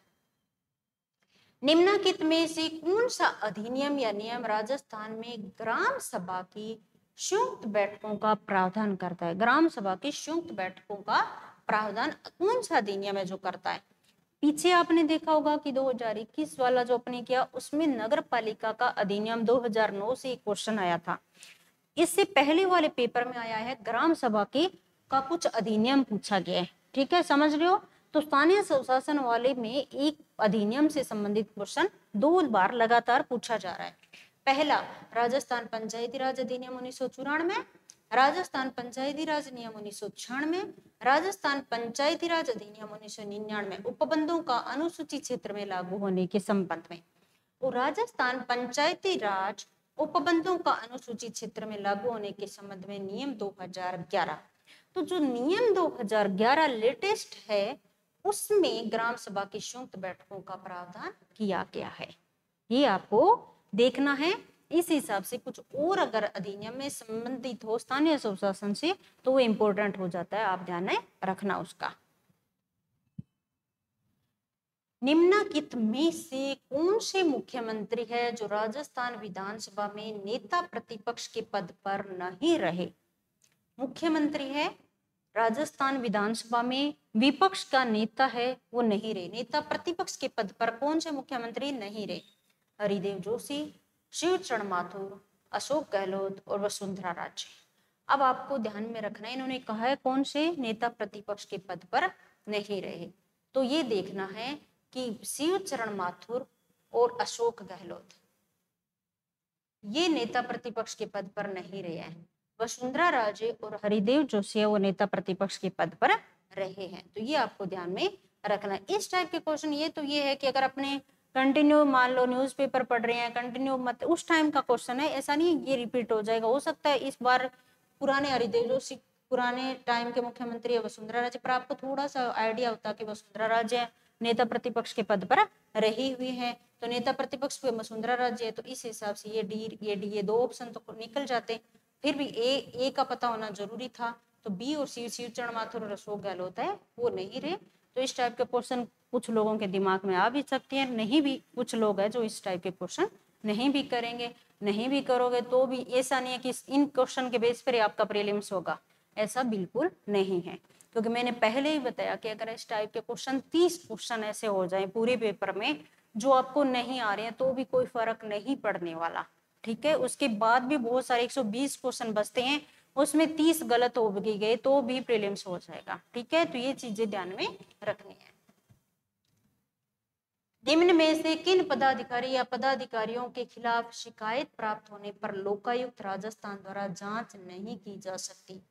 निम्नलिखित में से कौन सा अधिनियम या नियम राजस्थान में ग्राम सभा की संयुक्त बैठकों का प्रावधान करता है? ग्राम सभा की संयुक्त बैठकों का प्रावधान कौन सा अधिनियम है जो करता है? पीछे आपने देखा होगा कि 2021 वाला जो अपने किया उसमें नगर पालिका का अधिनियम 2009 से एक क्वेश्चन आया था। इससे पहले वाले पेपर में आया है ग्राम सभा की का कुछ अधिनियम पूछा गया है। ठीक है, समझ रहे हो? तो स्थानीय स्वशासन वाले में एक अधिनियम से संबंधित क्वेश्चन 2 बार लगातार पूछा जा रहा है। पहला राजस्थान पंचायती राज अधिनियम 1994, राजस्थान पंचायती राज नियम 1996, राजस्थान पंचायती राज अधिनियम 1999 उपबंधों का अनुसूचित क्षेत्र में लागू होने के संबंध में। और राजस्थान पंचायती राज उपबंधों का अनुसूचित क्षेत्र में लागू होने के संबंध में नियम 2011। तो जो नियम 2011 लेटेस्ट है उसमें ग्राम सभा की संयुक्त बैठकों का प्रावधान किया गया है। ये आपको देखना है। इस हिसाब से कुछ और अगर अधिनियम में संबंधित हो स्थानीय स्वशासन से तो वो इंपॉर्टेंट हो जाता है, आप ध्यान में रखना उसका। निम्नलिखित में से कौन से मुख्यमंत्री है जो राजस्थान विधानसभा में नेता प्रतिपक्ष के पद पर नहीं रहे? मुख्यमंत्री है, राजस्थान विधानसभा में विपक्ष का नेता है वो नहीं रहे, नेता प्रतिपक्ष के पद पर कौन से मुख्यमंत्री नहीं रहे? हरिदेव जोशी, शिवचरण माथुर, अशोक गहलोत और वसुंधरा राजे। अब आपको ध्यान में रखना है, इन्होंने कहा है कौन से नेता प्रतिपक्ष के पद पर नहीं रहे। तो ये देखना है कि शिवचरण माथुर और अशोक गहलोत ये नेता प्रतिपक्ष के पद पर नहीं रहे हैं। वसुंधरा राजे और हरिदेव जोशी वो नेता प्रतिपक्ष के पद पर रहे हैं। तो ये आपको ध्यान में रखना है। इस टाइप के क्वेश्चन ये तो ये है कि अगर अपने कंटिन्यू मान लो न्यूज़पेपर पढ़ रहे हैं कंटिन्यू मत उस टाइम का क्वेश्चन है, ऐसा नहीं ये रिपीट हो जाएगा। हो सकता है इस बार पुराने हरिदेव जोशी पुराने टाइम के मुख्यमंत्री है वसुंधरा राजे, पर आपको थोड़ा सा आइडिया होता कि वसुंधरा राजे नेता प्रतिपक्ष के पद पर रही हुई है। तो नेता प्रतिपक्ष पे वसुंधरा राजे है, तो इस हिसाब से ये डी ये 2 ऑप्शन तो निकल जाते। फिर भी ए का पता होना जरूरी था। तो बी और शिवचरण माथुर और अशोक गहलोत है वो नहीं रहे। तो इस टाइप के क्वेश्चन कुछ लोगों के दिमाग में आ भी सकते हैं, नहीं भी कुछ लोग हैं जो इस टाइप के क्वेश्चन नहीं भी करेंगे। नहीं भी करोगे तो भी ऐसा नहीं है कि इन क्वेश्चन के बेस पर आपका प्रीलिम्स होगा, ऐसा बिल्कुल नहीं है। क्योंकि मैंने पहले ही बताया कि अगर इस टाइप के क्वेश्चन 30 क्वेश्चन ऐसे हो जाए पूरे पेपर में जो आपको नहीं आ रहे हैं तो भी कोई फर्क नहीं पड़ने वाला। ठीक है, उसके बाद भी बहुत सारे 120 क्वेश्चन बचते हैं, उसमें 30 गलत हो गए तो भी प्रीलिम्स हो जाएगा। ठीक है, तो ये चीजें ध्यान में रखनी है। निम्न में से किन पदाधिकारी या पदाधिकारियों के खिलाफ शिकायत प्राप्त होने पर लोकायुक्त राजस्थान द्वारा जांच नहीं की जा सकती?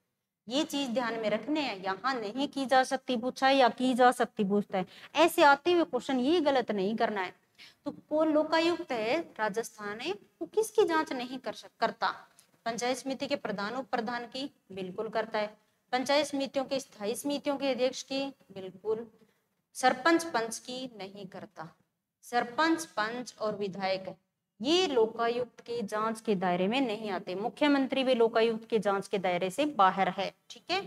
ये चीज ध्यान में रखने हैं। यहाँ नहीं की जा सकती पूछा है या की जा सकती पूछता है, ऐसे आते हुए क्वेश्चन ये गलत नहीं करना है। तो कौन लोकायुक्त है राजस्थान है वो किसकी जांच नहीं करता? पंचायत समिति के प्रधान उप प्रधान की बिल्कुल करता है। पंचायत समितियों के स्थायी समितियों के अध्यक्ष की बिल्कुल। सरपंच पंच की नहीं करता। सरपंच पंच और विधायक ये लोकायुक्त के जांच के दायरे में नहीं आते। मुख्यमंत्री भी लोकायुक्त के जांच के दायरे से बाहर है। ठीक है,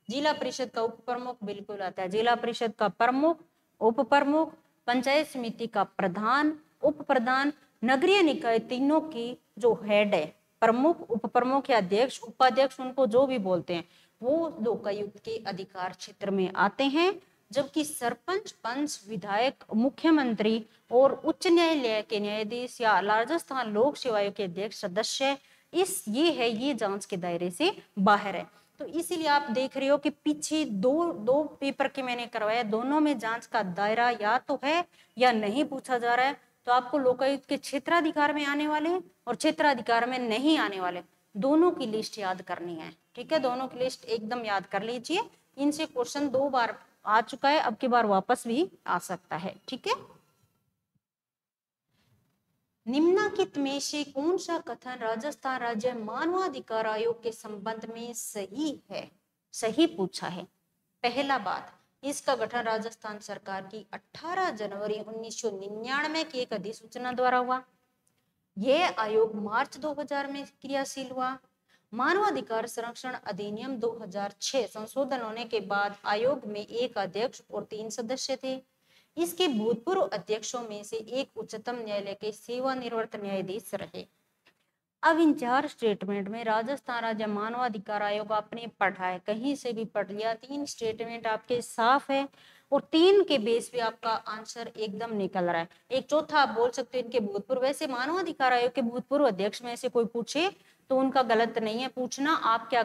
जिला परिषद का उप प्रमुख बिल्कुल आता है। जिला परिषद का प्रमुख, उप प्रमुख, पंचायत समिति का प्रधान, उप प्रधान, नगरीय निकाय तीनों की जो हेड है प्रमुख, उप प्रमुख या अध्यक्ष, उपाध्यक्ष उनको जो भी बोलते हैं वो लोकायुक्त के अधिकार क्षेत्र में आते हैं। जबकि सरपंच पंच विधायक मुख्यमंत्री और उच्च न्यायालय के न्यायाधीश या राजस्थान लोक सेवा आयोग के अध्यक्ष सदस्य ये जांच के दायरे से बाहर है। तो इसीलिए आप देख रहे हो कि पीछे दो पेपर के मैंने करवाया, दोनों में जांच का दायरा या तो है या नहीं पूछा जा रहा है। तो आपको लोकायुक्त के क्षेत्राधिकार में आने वाले और क्षेत्राधिकार में नहीं आने वाले दोनों की लिस्ट याद करनी है। ठीक है, दोनों की लिस्ट एकदम याद कर लीजिए। इनसे क्वेश्चन 2 बार आ चुका है, अब की बार वापस भी आ सकता है। ठीक है, निम्नलिखित में से कौन सा कथन राजस्थान राज्य मानवाधिकार आयोग के संबंध में सही है? सही पूछा है। पहला बात, इसका गठन राजस्थान सरकार की 18 जनवरी 1999 की एक अधिसूचना द्वारा हुआ। यह आयोग मार्च 2000 में क्रियाशील हुआ। मानवाधिकार संरक्षण अधिनियम 2006 संशोधन होने के बाद आयोग में एक अध्यक्ष और 3 सदस्य थे। इसके भूतपूर्व अध्यक्षों में से एक उच्चतम न्यायालय के सेवानिवृत्त न्यायाधीश रहे। अब इन 4 स्टेटमेंट में राजस्थान राज्य मानवाधिकार आयोग आपने पढ़ा है, कहीं से भी पढ़ लिया, 3 स्टेटमेंट आपके साफ है और 3 के बेस पे आपका आंसर एकदम निकल रहा है। एक चौथा आप बोल सकते हो इनके भूतपूर्व, वैसे मानवाधिकार आयोग के भूतपूर्व अध्यक्ष में से कोई पूछे तो उनका गलत नहीं है पूछना। आप क्या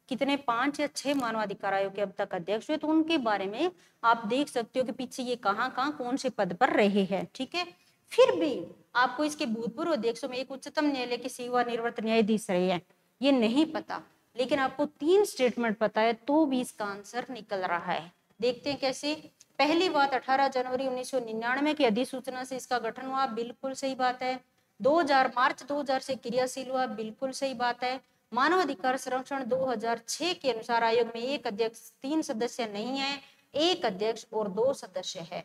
कितने 5 या 6 मानवाधिकार आयोग के अब तक अध्यक्ष हुए, तो उनके बारे में आप देख सकते हो कि पीछे ये कहाँ कौन से पद पर रहे हैं। ठीक है, फिर भी आपको इसके भूतपूर्व अध्यक्षों में एक उच्चतम न्यायालय के सेवानिवृत्त न्यायाधीश रहे हैं, ये नहीं पता, लेकिन आपको 3 स्टेटमेंट पता है तो भी इसका आंसर निकल रहा है। देखते हैं कैसे। पहली बात, 18 जनवरी 1999 की अधिसूचना से इसका गठन हुआ, बिल्कुल सही बात है। 2000 मार्च 2000 से क्रियाशील हुआ, बिल्कुल सही बात है। मानवाधिकार संरक्षण 2006 के अनुसार आयोग में एक अध्यक्ष 3 सदस्य नहीं है, एक अध्यक्ष और 2 सदस्य है।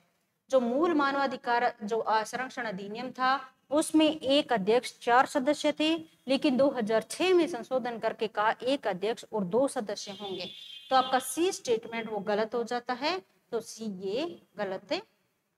जो मूल मानवाधिकार जो संरक्षण अधिनियम था उसमें एक अध्यक्ष 4 सदस्य थे, लेकिन 2006 में संशोधन करके कहा एक अध्यक्ष और 2 सदस्य होंगे, तो आपका सी स्टेटमेंट वो गलत हो जाता है, तो सी ये गलत है,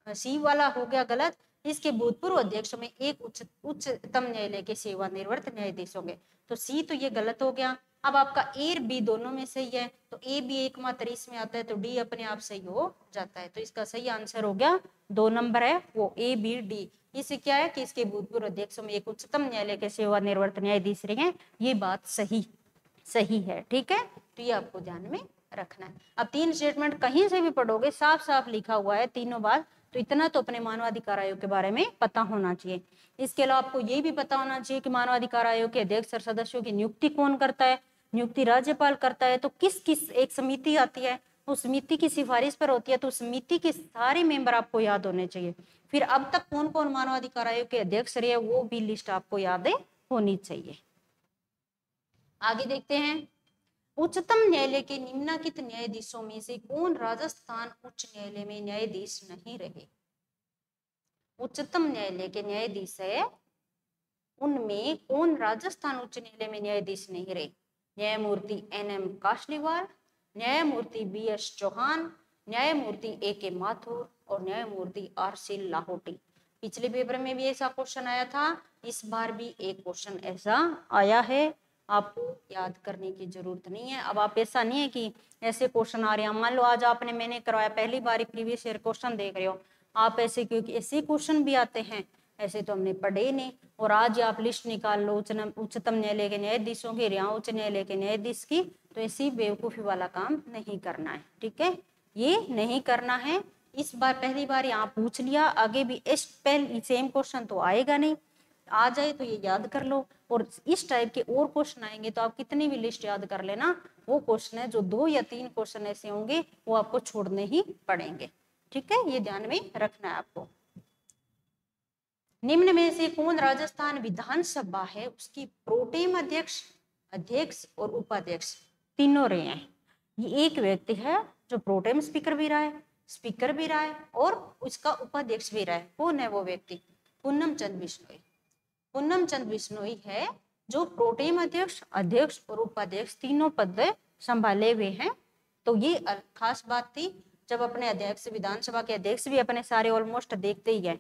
सी वाला हो गया गलत। इसके भूतपूर्व अध्यक्ष में एक उच्चतम न्यायालय के सेवानिवृत्त न्यायाधीश होंगे, तो सी तो ये गलत हो गया। अब आपका ए और बी दोनों में सही है, तो ए भी एकमात्र इसमें आता है, तो डी अपने आप सही हो जाता है, तो इसका सही आंसर हो गया 2 नंबर है वो ए बी डी। इससे क्या है कि इसके भूतपूर्व अध्यक्षों में एक उच्चतम न्यायालय के सेवानिवृत्त न्यायाधीश रहे, ये बात सही है। ठीक है, तो ये आपको ध्यान में रखना है। अब 3 स्टेटमेंट कहीं से भी पढ़ोगे साफ साफ लिखा हुआ है तीनों बार, तो इतना तो अपने मानवाधिकार आयोग के बारे में पता होना चाहिए। इसके अलावा आपको ये भी पता होना चाहिए कि मानवाधिकार आयोग के अध्यक्ष और सदस्यों की नियुक्ति कौन करता है, नियुक्ति राज्यपाल करता है, तो किस किस एक समिति आती है, उस समिति की सिफारिश पर होती है, तो समिति के सारे मेंबर आपको याद होने चाहिए। फिर अब तक कौन कौन मानवाधिकार आयोग के अध्यक्ष रहे वो भी लिस्ट आपको याद होनी चाहिए। आगे देखते हैं, उच्चतम न्यायालय के निम्नलिखित न्यायाधीशों में से कौन राजस्थान उच्च न्यायालय में न्यायाधीश नहीं रहे। उच्चतम न्यायालय के न्यायाधीश है, उनमें कौन राजस्थान उच्च न्यायालय में न्यायाधीश नहीं रहे। न्यायमूर्ति NM काशलीवाल, न्यायमूर्ति BS चौहान, न्यायमूर्ति AK माथुर और न्यायमूर्ति RC लाहौटी। पिछले पेपर में भी ऐसा क्वेश्चन आया था, इस बार भी एक क्वेश्चन ऐसा आया है, आपको याद करने की जरूरत नहीं है। अब आप ऐसा नहीं है कि ऐसे क्वेश्चन आ रहे हैं, मान लो आज आपने मैंने करवाया पहली बार प्रीवियस ईयर क्वेश्चन देख रहे हो आप ऐसे, क्योंकि ऐसे क्वेश्चन भी आते हैं, ऐसे तो हमने पढ़े ही नहीं, और आज आप लिस्ट निकाल लो उच्चतम न्यायालय के न्यायाधीशों की, यहाँ उच्च न्यायालय के न्यायाधीश की, तो ऐसी बेवकूफी वाला काम नहीं करना है। ठीक है, ये नहीं करना है। इस बार पहली बार यहाँ पूछ लिया, आगे भी इस सेम क्वेश्चन तो आएगा नहीं, आ जाए तो ये याद कर लो, और इस टाइप के और क्वेश्चन आएंगे तो आप कितनी भी लिस्ट याद कर लेना, वो क्वेश्चन है जो 2 या 3 क्वेश्चन ऐसे होंगे वो आपको छोड़ने ही पड़ेंगे। ठीक है, ये ध्यान में रखना है आपको। निम्न में से कौन राजस्थान विधानसभा है उसकी प्रोटेम अध्यक्ष और उपाध्यक्ष तीनों रहे हैं। ये एक व्यक्ति है जो प्रोटेम स्पीकर भी रहा है और उसका उपाध्यक्ष भी रहा है। कौन है वो व्यक्ति? पूनम चंद बिश्नोई। पूनम चंद बिश्नोई है जो प्रोटेम अध्यक्ष और उपाध्यक्ष तीनों पद संभाले हुए हैं। तो ये खास बात थी, जब अपने अध्यक्ष विधानसभा के अध्यक्ष भी अपने सारे ऑलमोस्ट देखते ही है,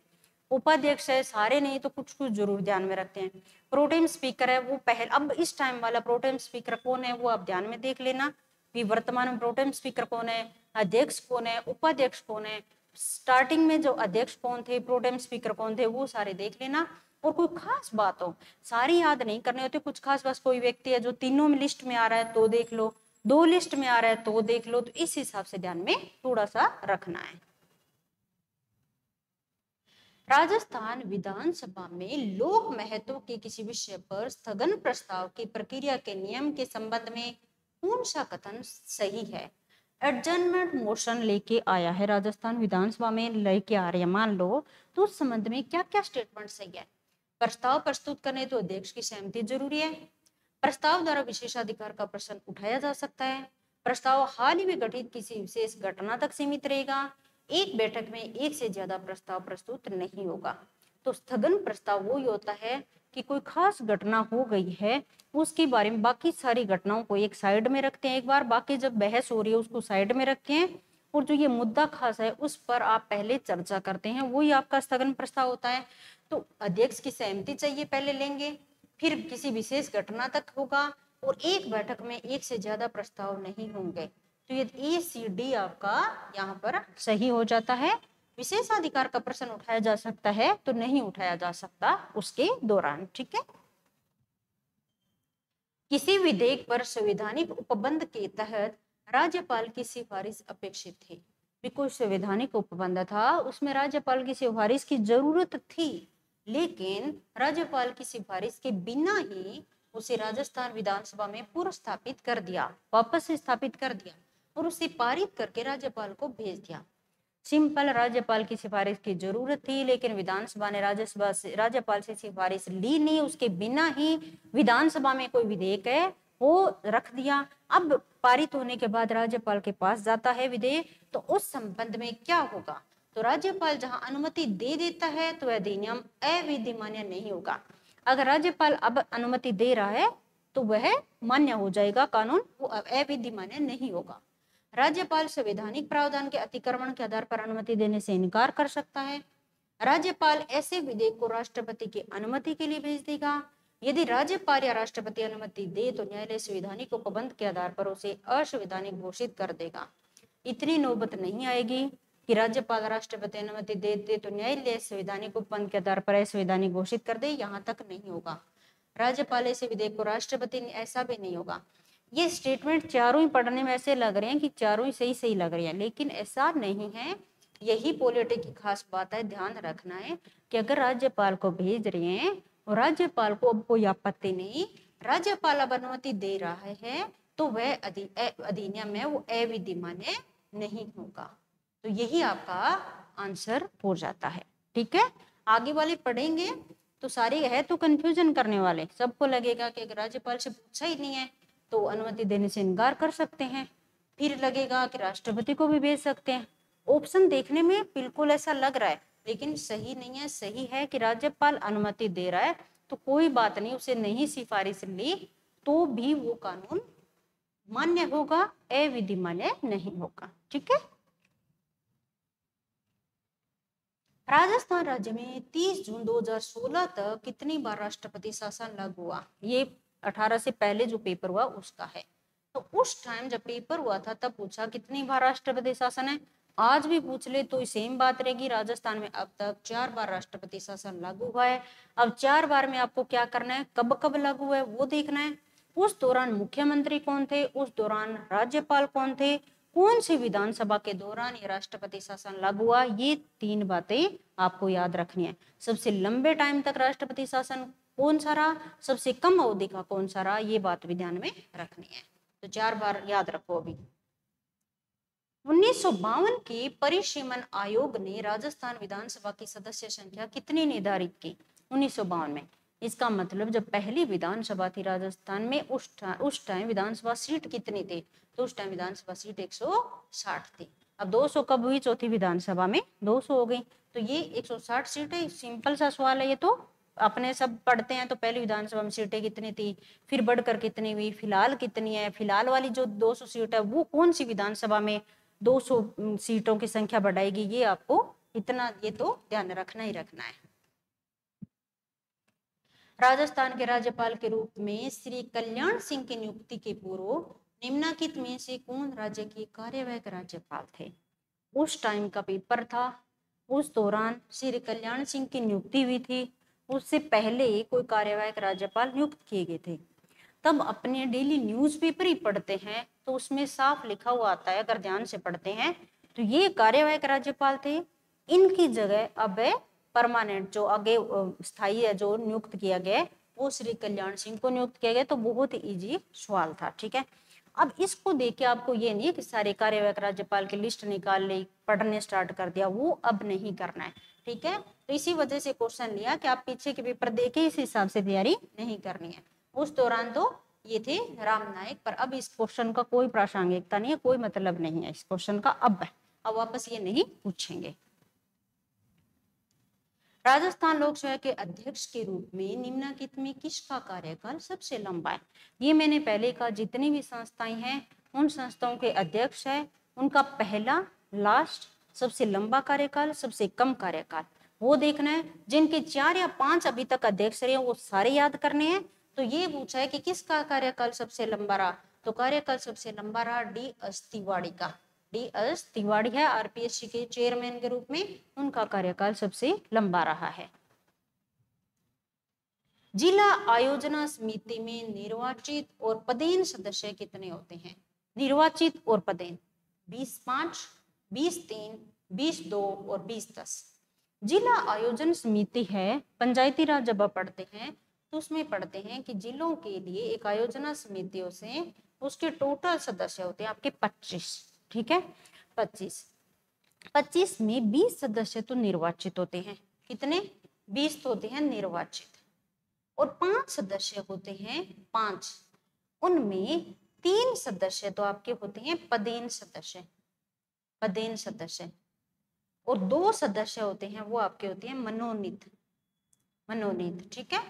उपाध्यक्ष है सारे नहीं तो कुछ कुछ जरूर ध्यान में रखते हैं। प्रोटेम स्पीकर है वो पहले, अब इस टाइम वाला प्रोटेम स्पीकर कौन है वो आप ध्यान में देख लेना कि वर्तमान में प्रोटेम स्पीकर कौन है, अध्यक्ष कौन है, उपाध्यक्ष कौन है, स्टार्टिंग में जो अध्यक्ष कौन थे, प्रोटेम स्पीकर कौन थे, वो सारे देख लेना। और कोई खास बात हो, सारी याद नहीं करनी होती, कुछ खास बात कोई व्यक्ति है जो तीनों में लिस्ट में आ रहा है तो देख लो, 2 लिस्ट में आ रहा है तो देख लो, तो इस हिसाब से ध्यान में थोड़ा सा रखना है। राजस्थान विधानसभा में लोक महत्व के किसी विषय पर स्थगन प्रस्ताव की प्रक्रिया के नियम के संबंध में कौन सा कथन सही है? एडजर्नमेंट मोशन लेके आया है राजस्थान विधानसभा में, लेके आ रहे हैं मान लो, तो उस संबंध में क्या क्या स्टेटमेंट सही है? प्रस्ताव प्रस्तुत करने तो अध्यक्ष की सहमति जरूरी है। प्रस्ताव द्वारा विशेषाधिकार का प्रश्न उठाया जा सकता है। प्रस्ताव हाल ही में घटित किसी विशेष घटना तक सीमित रहेगा। एक बैठक में एक से ज्यादा प्रस्ताव प्रस्तुत नहीं होगा। तो स्थगन प्रस्ताव वो ही होता है कि कोई खास घटना हो गई है, उसके बारे में बाकी सारी घटनाओं को एक साइड में रखते हैं एक बार, बाकी जब बहस हो रही है उसको साइड में रखते हैं, और जो ये मुद्दा खास है उस पर आप पहले चर्चा करते हैं, वही आपका स्थगन प्रस्ताव होता है। तो अध्यक्ष की सहमति चाहिए पहले लेंगे, फिर किसी विशेष घटना तक होगा, और एक बैठक में एक से ज्यादा प्रस्ताव नहीं होंगे। तो ये ACD आपका यहाँ पर सही हो जाता है। विशेषाधिकार का प्रश्न उठाया जा सकता है तो नहीं उठाया जा सकता उसके दौरान, ठीक है। किसी विधेयक पर संवैधानिक उपबंध के तहत राज्यपाल की सिफारिश अपेक्षित थी। भी कोई संवैधानिक उपबंध था, उसमें राज्यपाल की सिफारिश की जरूरत थी, लेकिन राज्यपाल की सिफारिश के बिना ही उसे राजस्थान विधानसभा में पूर्व स्थापित कर दिया, वापस से स्थापित कर दिया, और उसे पारित करके राज्यपाल को भेज दिया। सिंपल राज्यपाल की सिफारिश की जरूरत थी, लेकिन विधानसभा ने राज्यपाल से सिफारिश ली नहीं, उसके बिना ही विधानसभा में कोई विधेयक है वो रख दिया। अब पारित होने के बाद राज्यपाल के पास जाता है विधेयक, तो उस संबंध में क्या होगा? तो राज्यपाल जहां अनुमति दे देता है तो अधिनियम अविधिमान्य नहीं होगा। अगर राज्यपाल अब अनुमति दे रहा है तो वह मान्य हो जाएगा कानून, वो अविधिमान्य नहीं होगा। राज्यपाल संवैधानिक प्रावधान के अतिक्रमण के आधार पर अनुमति देने से इनकार कर सकता है। राज्यपाल ऐसे विधेयक को राष्ट्रपति की अनुमति के लिए भेज देगा। यदि राज्यपाल या राष्ट्रपति अनुमति दे तो न्यायालय संवैधानिक उपबंध के आधार पर उसे असंवैधानिक घोषित कर देगा। इतनी नौबत नहीं आएगी कि राज्यपाल राष्ट्रपति अनुमति दे तो न्यायालय संवैधानिक उपबंध के आधार पर असंवैधानिक घोषित कर दे, यहाँ तक नहीं होगा। राज्यपाल ऐसे विधेयक को राष्ट्रपति ने, ऐसा भी नहीं होगा। ये स्टेटमेंट चारों ही पढ़ने में ऐसे लग रहे हैं कि चारों ही सही सही लग रही है, लेकिन ऐसा नहीं है। यही पॉलिटी की खास बात है, ध्यान रखना है कि अगर राज्यपाल को भेज रहे हैं और राज्यपाल को अब कोई आपत्ति नहीं, राज्यपाल अब अनुमति दे रहा है, तो वह अधिनियम है वो अविधिमान्य नहीं होगा। तो यही आपका आंसर हो जाता है, ठीक है। आगे वाले पढ़ेंगे तो सारे है तो कंफ्यूजन करने वाले, सबको लगेगा कि अगर राज्यपाल से पूछा ही नहीं है तो अनुमति देने से इनकार कर सकते हैं, फिर लगेगा कि राष्ट्रपति को भी भेज सकते हैं। ऑप्शन देखने में बिल्कुल ऐसा लग रहा है, लेकिन सही नहीं है। सही है कि राज्यपाल अनुमति दे रहा है तो कोई बात नहीं, उसे नहीं सिफारिश ली तो भी वो कानून मान्य होगा, अविधिमान्य नहीं होगा, ठीक है। राजस्थान राज्य में 30 जून 2016 तक कितनी बार राष्ट्रपति शासन लागू हुआ? ये 18 से पहले जो पेपर हुआ उसका है। तो उस टाइम जब पेपर हुआ था तब पूछा कितनी बार राष्ट्रपति शासन है। आज भी पूछ ले तो सेम बात रहेगी। राजस्थान में अब तक 4 बार राष्ट्रपति शासन लागू हुआ है। अब 4 बार में आपको क्या करना है, कब कब लागू हुआ है वो देखना है। उस दौरान मुख्यमंत्री कौन थे, उस दौरान राज्यपाल कौन थे, कौन सी विधानसभा के दौरान ये राष्ट्रपति शासन लागू हुआ, ये 3 बातें आपको याद रखनी है। सबसे लंबे टाइम तक राष्ट्रपति शासन कौन सा रहा, सबसे कम अवधि का कौन सा रहा, ये बात भी ध्यान में रखनी है। तो 4 बार याद रखो। अभी 1952 के परिसीमन आयोग ने राजस्थान विधानसभा की सदस्य संख्या कितनी निर्धारित की? 1952 में। इसका मतलब जब पहली विधानसभा थी राजस्थान में उस टाइम विधानसभा सीट कितनी थी? तो उस टाइम विधानसभा सीट 160 थी। अब 200 कब हुई? चौथी विधानसभा में 200 हो गई। तो ये 160 सीटें, सिंपल सा सवाल है ये, तो अपने सब पढ़ते हैं। तो पहली विधानसभा में सीटें कितनी थी, फिर बढ़कर कितनी हुई, फिलहाल कितनी है, फिलहाल वाली जो 200 सीट है वो कौन सी विधानसभा में 200 सीटों की संख्या बढ़ाएगी, ये आपको इतना ये तो ध्यान रखना ही रखना है। राजस्थान के राज्यपाल के रूप में श्री कल्याण सिंह की नियुक्ति के पूर्व निम्नलिखित में से कौन राज्य के कार्यवाहक राज्यपाल थे? उस टाइम का पेपर था, उस दौरान श्री कल्याण सिंह की नियुक्ति हुई थी, उससे पहले कोई कार्यवाहक राज्यपाल नियुक्त किए गए थे। तब अपने डेली न्यूज़पेपर ही पढ़ते हैं तो उसमें साफ लिखा हुआ आता है, अगर ध्यान से पढ़ते हैं तो ये कार्यवाहक राज्यपाल थे। इनकी जगह अब परमानेंट जो आगे स्थायी है जो नियुक्त किया गया वो श्री कल्याण सिंह को नियुक्त किया गया। तो बहुत ही इजी सवाल था, ठीक है। अब इसको देख के आपको ये नहीं कि सारे कार्यवाहक राज्यपाल की लिस्ट निकाल ली, पढ़ने स्टार्ट कर दिया, वो अब नहीं करना है, ठीक है। तो इसी वजह से क्वेश्चन लिया कि आप पीछे के पेपर देके इस हिसाब से तैयारी नहीं करनी है। उस दौरान तो ये थे राम नाईक। पर अब इस क्वेश्चन का कोई प्रासंगिकता नहीं है, कोई मतलब नहीं है इस क्वेश्चन का। अब वापस ये नहीं पूछेंगे। राजस्थान लोकसभा के अध्यक्ष के रूप में निम्नलिखित में किसका कार्यकाल सबसे लंबा है? ये मैंने पहले कहा, जितनी भी संस्थाएं हैं उन संस्थाओं के अध्यक्ष है, उनका पहला, लास्ट, सबसे लंबा कार्यकाल, सबसे कम कार्यकाल वो देखना है। जिनके 4 या 5 अभी तक अध्यक्ष रहे वो सारे याद करने हैं। तो ये पूछा है कि किसका कार्यकाल सबसे लंबा रहा, तो कार्यकाल सबसे लंबा रहा D.S. तिवारी का। D.S. तिवारी है आरपीएससी के चेयरमैन के रूप में, उनका कार्यकाल सबसे लंबा रहा है। जिला आयोजना समिति में निर्वाचित और पदेन सदस्य कितने होते हैं? निर्वाचित और पदेन 20-5, 20-3, 20-2 और 20-10। जिला आयोजन समिति है, पंचायती राज जब आप पढ़ते हैं तो उसमें पढ़ते हैं कि जिलों के लिए एक आयोजना समितियों से उसके टोटल सदस्य होते हैं आपके 25, ठीक है 25 में 20 सदस्य तो निर्वाचित होते हैं। कितने? 20 तो होते हैं निर्वाचित, और 5 सदस्य होते हैं 5, उनमें 3 सदस्य तो आपके होते हैं पदेन सदस्य, पदेन सदस्य, और 2 सदस्य होते हैं वो आपके होते हैं मनोनीत, मनोनीत, ठीक है।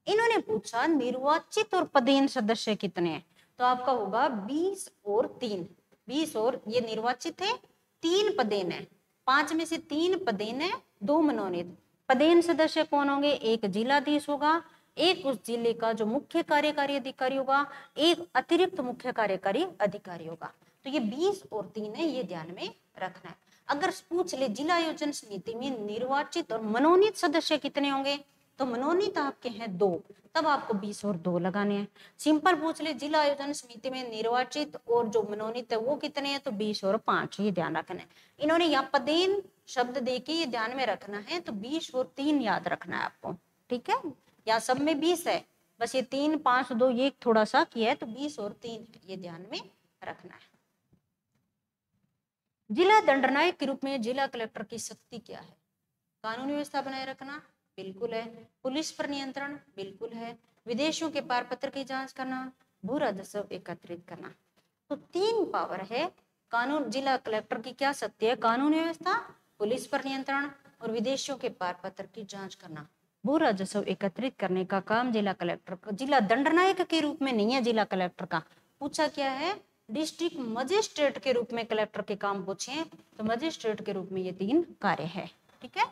इन्होंने पूछा निर्वाचित और पदेन सदस्य कितने हैं, तो आपका होगा 20 और 3, 20 और ये निर्वाचित है, 3 पदेन है, 5 में से 3 पदेन है, 2 मनोनीत। पदेन सदस्य कौन होंगे? एक जिलाधीश होगा, एक उस जिले का जो मुख्य कार्यकारी अधिकारी होगा, एक अतिरिक्त मुख्य कार्यकारी अधिकारी होगा। तो ये 20 और 3 है, ये ध्यान में रखना है। अगर पूछ ले जिला आयोजन समिति में निर्वाचित और मनोनीत सदस्य कितने होंगे, तो मनोनीत आपके हैं 2, तब आपको 20 और 2 लगाने हैं। सिंपल पूछ ले जिला आयोजन समिति में निर्वाचित और जो मनोनीत है वो कितने हैं, तो 20 और 5, ये ध्यान रखना है। इन्होंने यहाँ पदेन शब्द देके ये ध्यान में रखना है, तो 20 और 3 याद रखना है आपको, ठीक है। यहाँ सब में 20 है, बस ये 3, 5, 2 ये थोड़ा सा किया है, तो 20 और 3 है, ये ध्यान में रखना है। जिला दंडनायक के रूप में जिला कलेक्टर की शक्ति क्या है? कानून व्यवस्था बनाए रखना, बिल्कुल है। पुलिस पर नियंत्रण, बिल्कुल है। विदेशियों के पार पत्र की जांच करना, भू राजस्व एकत्रित करना। तो 3 पावर है। कानून, जिला कलेक्टर की क्या शक्ति है? कानून व्यवस्था, पुलिस पर नियंत्रण और विदेशियों के पार पत्र की जांच करना। भू राजस्व एकत्रित करने का काम जिला कलेक्टर का, जिला दंडनायक के रूप में नहीं है जिला कलेक्टर का। पूछा क्या है? डिस्ट्रिक्ट मजिस्ट्रेट के रूप में कलेक्टर के काम पूछे, तो मजिस्ट्रेट के रूप में ये 3 कार्य है, ठीक है।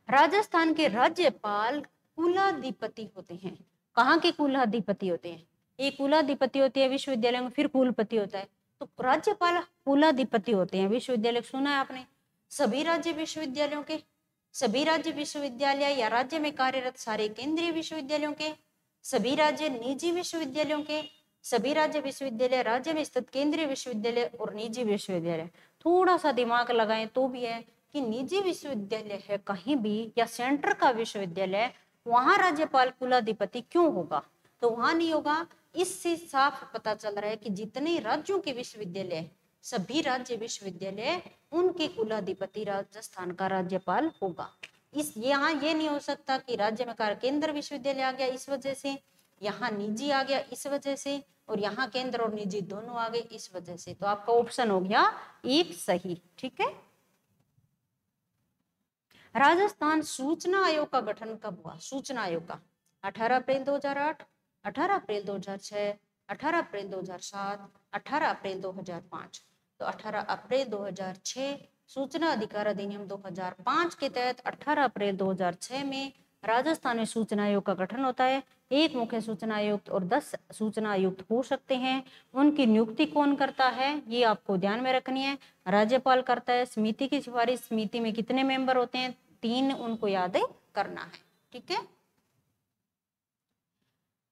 राजस्थान के राज्यपाल कुलाधिपति होते हैं। कहाँ के कुलाधिपति होते हैं? एक कुलाधिपति होती है विश्वविद्यालय में, फिर कुलपति होता है, तो राज्यपाल कुलाधिपति होते हैं। विश्वविद्यालय सुना है आपने? सभी राज्य विश्वविद्यालयों के, सभी राज्य विश्वविद्यालय या राज्य में कार्यरत सारे केंद्रीय विश्वविद्यालयों के, सभी राज्य निजी विश्वविद्यालयों के, सभी राज्य विश्वविद्यालय राज्य में स्थित केंद्रीय विश्वविद्यालय और निजी विश्वविद्यालय। थोड़ा सा दिमाग लगाएं तो भी है कि निजी विश्वविद्यालय है कहीं भी या सेंटर का विश्वविद्यालय, वहां राज्यपाल कुलाधिपति क्यों होगा? तो वहां नहीं होगा। इससे साफ पता चल रहा है कि जितने राज्यों के विश्वविद्यालय, सभी राज्य विश्वविद्यालय, उनके कुलाधिपति राजस्थान का राज्यपाल होगा। इस यहाँ ये नहीं हो सकता कि राज्य में केंद्र विश्वविद्यालय आ गया इस वजह से, यहाँ निजी आ गया इस वजह से, और यहाँ केंद्र और निजी दोनों आ गए इस वजह से। तो आपका ऑप्शन हो गया 1 सही, ठीक है। राजस्थान सूचना आयोग का गठन कब हुआ? सूचना आयोग का 18 अप्रैल 2008, 18 अप्रैल 2006, 18 अप्रैल 2007, 18 अप्रैल 2005। तो 18 अप्रैल 2006 सूचना अधिकार अधिनियम 2005 के तहत 18 अप्रैल 2006 में राजस्थान में सूचना आयोग का गठन होता है। एक मुख्य सूचना आयुक्त और 10 सूचना आयुक्त हो सकते हैं। उनकी नियुक्ति कौन करता है, ये आपको ध्यान में रखनी है। राज्यपाल करता है। समिति की सिफारिश, समिति में कितने मेंबर होते हैं? 3, उनको याद करना है, ठीक है।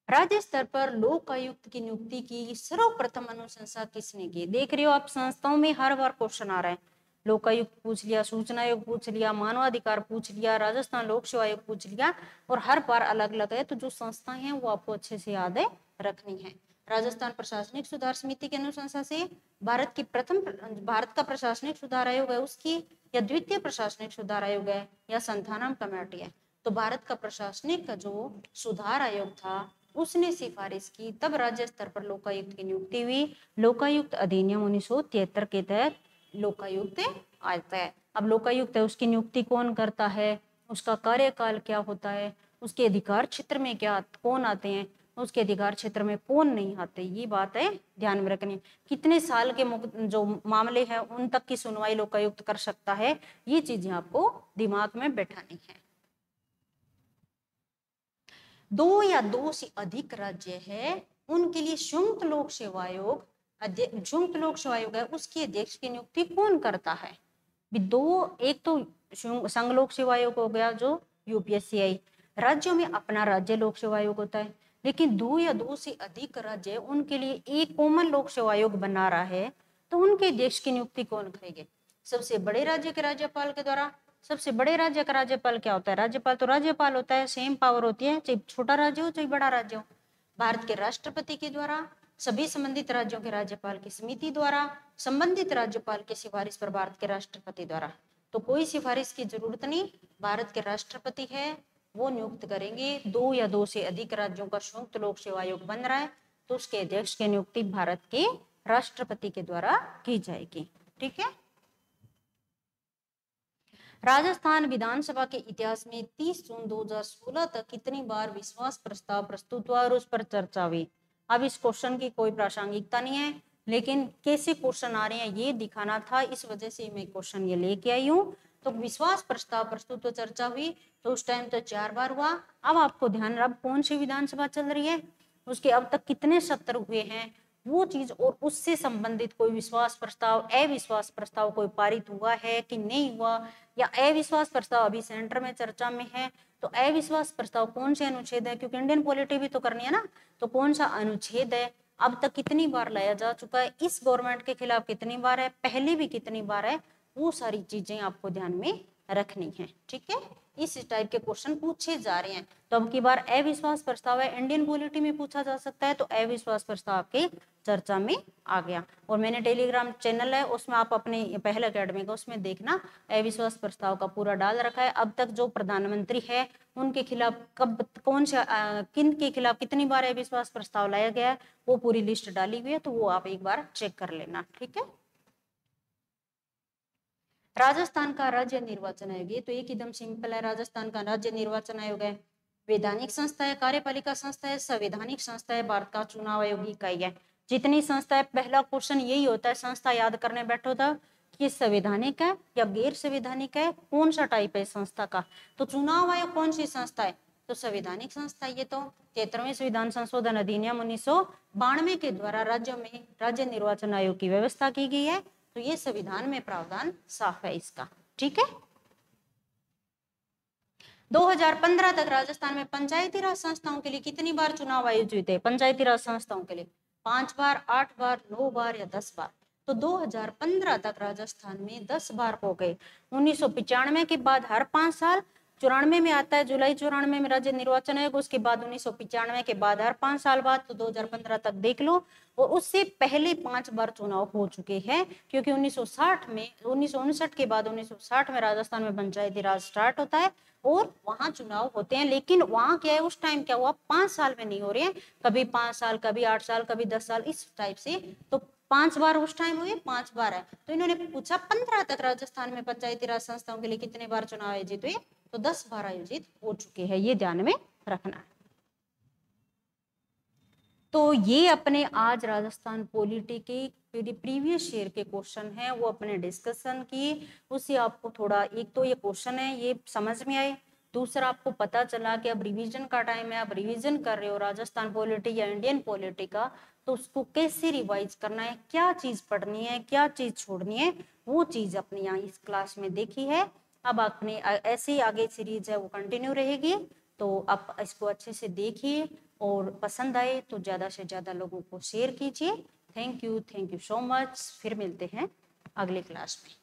राज्य स्तर पर लोक आयुक्त की नियुक्ति की सर्वप्रथम अनुशंसा किसने की? देख रहे हो आप, संस्थाओं में हर बार क्वेश्चन आ रहा है। लोकायुक्त पूछ लिया, सूचना आयोग पूछ लिया, मानवाधिकार पूछ लिया, राजस्थान लोक सेवा आयोग पूछ लिया, और हर बार अलग अलग है। तो जो संस्थाएं हैं वो आपको अच्छे से याद रखनी है। राजस्थान प्रशासनिक सुधार समिति की अनुशंसा से भारत का प्रशासनिक सुधार आयोग है उसकी, या द्वितीय प्रशासनिक सुधार आयोग है, या संथानम कमेटी है। तो भारत का प्रशासनिक का जो सुधार आयोग था उसने सिफारिश की, तब राज्य स्तर पर लोकायुक्त की नियुक्ति हुई। लोकायुक्त अधिनियम 1973 के तहत लोकायुक्त आता है। अब लोकायुक्त है, उसकी नियुक्ति कौन करता है, उसका कार्यकाल क्या होता है, उसके अधिकार क्षेत्र में क्या कौन आते हैं, उसके अधिकार क्षेत्र में कौन नहीं आते, ये बात है ध्यान में रखनी। कितने साल के जो मामले हैं उन तक की सुनवाई लोकायुक्त कर सकता है, ये चीजें आपको दिमाग में बैठानी है। 2 या 2 से अधिक राज्य है उनके लिए संयुक्त लोक सेवा आयोग, संयुक्त लोक सेवा आयोग है, उसके अध्यक्ष की नियुक्ति कौन करता है। एक तो संघ लोक सेवा आयोग हो गया जो यूपीएससीआई, राज्यों में अपना राज्य लोक सेवा आयोग होता है, लेकिन 2 या 2 से अधिक राज्य उनके लिए एक कॉमन लोक सेवा आयोग बना रहा है, तो उनके अध्यक्ष की नियुक्ति कौन करेंगे। सबसे बड़े राज्य के राज्यपाल के द्वारा। सबसे बड़े राज्य का राज्यपाल क्या होता है, राज्यपाल तो राज्यपाल होता है, सेम पावर होती है, चाहे छोटा राज्य हो चाहे बड़ा राज्य हो। भारत के राष्ट्रपति के द्वारा, सभी संबंधित राज्यों के राज्यपाल की समिति द्वारा, संबंधित राज्यपाल की सिफारिश पर भारत के राष्ट्रपति द्वारा। तो कोई सिफारिश की जरूरत नहीं, भारत के राष्ट्रपति है वो नियुक्त करेंगे। 2 या 2 से अधिक राज्यों का संयुक्त लोक सेवा आयोग बन रहा है, तो उसके अध्यक्ष की नियुक्ति भारत के राष्ट्रपति के द्वारा की जाएगी। ठीक है। राजस्थान विधानसभा के इतिहास में 30 जून 2016 तक कितनी बार विश्वास प्रस्ताव प्रस्तुत हुआ और उस पर चर्चा हुई। अब इस क्वेश्चन की कोई प्रासंगिकता नहीं है, लेकिन कैसे क्वेश्चन आ रहे हैं ये दिखाना था, इस वजह से मैं क्वेश्चन ये लेके आई हूँ। तो विश्वास प्रस्ताव प्रस्तुत और चर्चा हुई तो उस टाइम तो 4 बार हुआ। अब आपको ध्यान, अब कौन सी विधानसभा चल रही है, उसके अब तक कितने सत्र हुए हैं वो चीज, और उससे संबंधित कोई विश्वास प्रस्ताव, अविश्वास प्रस्ताव कोई पारित हुआ है कि नहीं हुआ, या अविश्वास प्रस्ताव अभी सेंटर में चर्चा में है, तो अविश्वास प्रस्ताव कौन से अनुच्छेद है, क्योंकि इंडियन पॉलिटी भी तो करनी है ना, तो कौन सा अनुच्छेद है, अब तक कितनी बार लाया जा चुका है, इस गवर्नमेंट के खिलाफ कितनी बार है, पहले भी कितनी बार है, वो सारी चीजें आपको ध्यान में रखनी है। ठीक है, इस टाइप के क्वेश्चन पूछे जा रहे हैं। तो अब की बार अविश्वास प्रस्ताव है, इंडियन पॉलिटी में पूछा जा सकता है, तो अविश्वास प्रस्ताव के चर्चा में आ गया। और मैंने टेलीग्राम चैनल है उसमें आप अपने पहल अकेडमी का उसमें देखना, अविश्वास प्रस्ताव का पूरा डाल रखा है। अब तक जो प्रधानमंत्री है उनके खिलाफ कब कौन से किन के खिलाफ कितनी बार अविश्वास प्रस्ताव लाया गया है, वो पूरी लिस्ट डाली हुई है, तो वो आप एक बार चेक कर लेना। ठीक है। राजस्थान का राज्य निर्वाचन आयोग, ये तो एक एकदम सिंपल है, राजस्थान का राज्य निर्वाचन आयोग है, वैधानिक संस्था है, कार्यपालिका संस्था है, संवैधानिक संस्था है, भारत का चुनाव आयोग इकाई है। जितनी संस्था है, पहला क्वेश्चन यही होता है संस्था याद करने बैठो था कि संवैधानिक है या गैर संवैधानिक है, कौन सा टाइप है संस्था का। तो चुनाव आयोग कौन सी संस्था है, तो संवैधानिक संस्था। ये तो 73वें संविधान संशोधन अधिनियम 1992 के द्वारा राज्यों में राज्य निर्वाचन आयोग की व्यवस्था की गई है, तो ये संविधान में प्रावधान साफ है इसका। ठीक है। 2015 तक राजस्थान में पंचायती राज संस्थाओं के लिए कितनी बार चुनाव आयोजित है, पंचायती राज संस्थाओं के लिए 5 बार, 8 बार, 9 बार या 10 बार। तो 2015 तक राजस्थान में 10 बार हो गए। 1995 के बाद हर 5 साल, 94 में आता है जुलाई 94 में राज्य निर्वाचन आयोग, उसके बाद 1995 के बाद हर 5 साल बाद, तो 2015 तक देख लो। और उससे पहले 5 बार चुनाव हो चुके हैं, क्योंकि 1960 में 1959 के बाद 1960 में राजस्थान में पंचायती राज स्टार्ट होता है और वहां चुनाव होते हैं। लेकिन वहां क्या है, उस टाइम क्या हुआ, 5 साल में नहीं हो रहे हैं, कभी 5 साल, कभी 8 साल, कभी 10 साल, इस टाइप से। तो 5 बार उस टाइम हुए, 5 बार है। तो इन्होंने पूछा 15 तक राजस्थान में पंचायती राज संस्थाओं के लिए कितने बार चुनाव आयोजित हुए, तो 10 बार आयोजित हो चुके हैं, ये ध्यान में रखना है। तो ये अपने आज राजस्थान पॉलिटी के प्रीवियस ईयर के क्वेश्चन है, वो अपने डिस्कशन किए, उससे आपको थोड़ा, एक तो ये क्वेश्चन है ये समझ में आए, दूसरा आपको पता चला कि अब रिवीजन का टाइम है, आप रिवीजन कर रहे हो राजस्थान पॉलिटी या इंडियन पॉलिटी का, तो उसको कैसे रिवाइज करना है, क्या चीज पढ़नी है, क्या चीज छोड़नी है, वो चीज अपने यहाँ इस क्लास में देखी है। अब अपने ऐसे आगे सीरीज है वो कंटिन्यू रहेगी, तो आप इसको अच्छे से देखिए और पसंद आए तो ज्यादा से ज्यादा लोगों को शेयर कीजिए। Thank you so much. फिर मिलते हैं अगले क्लास में।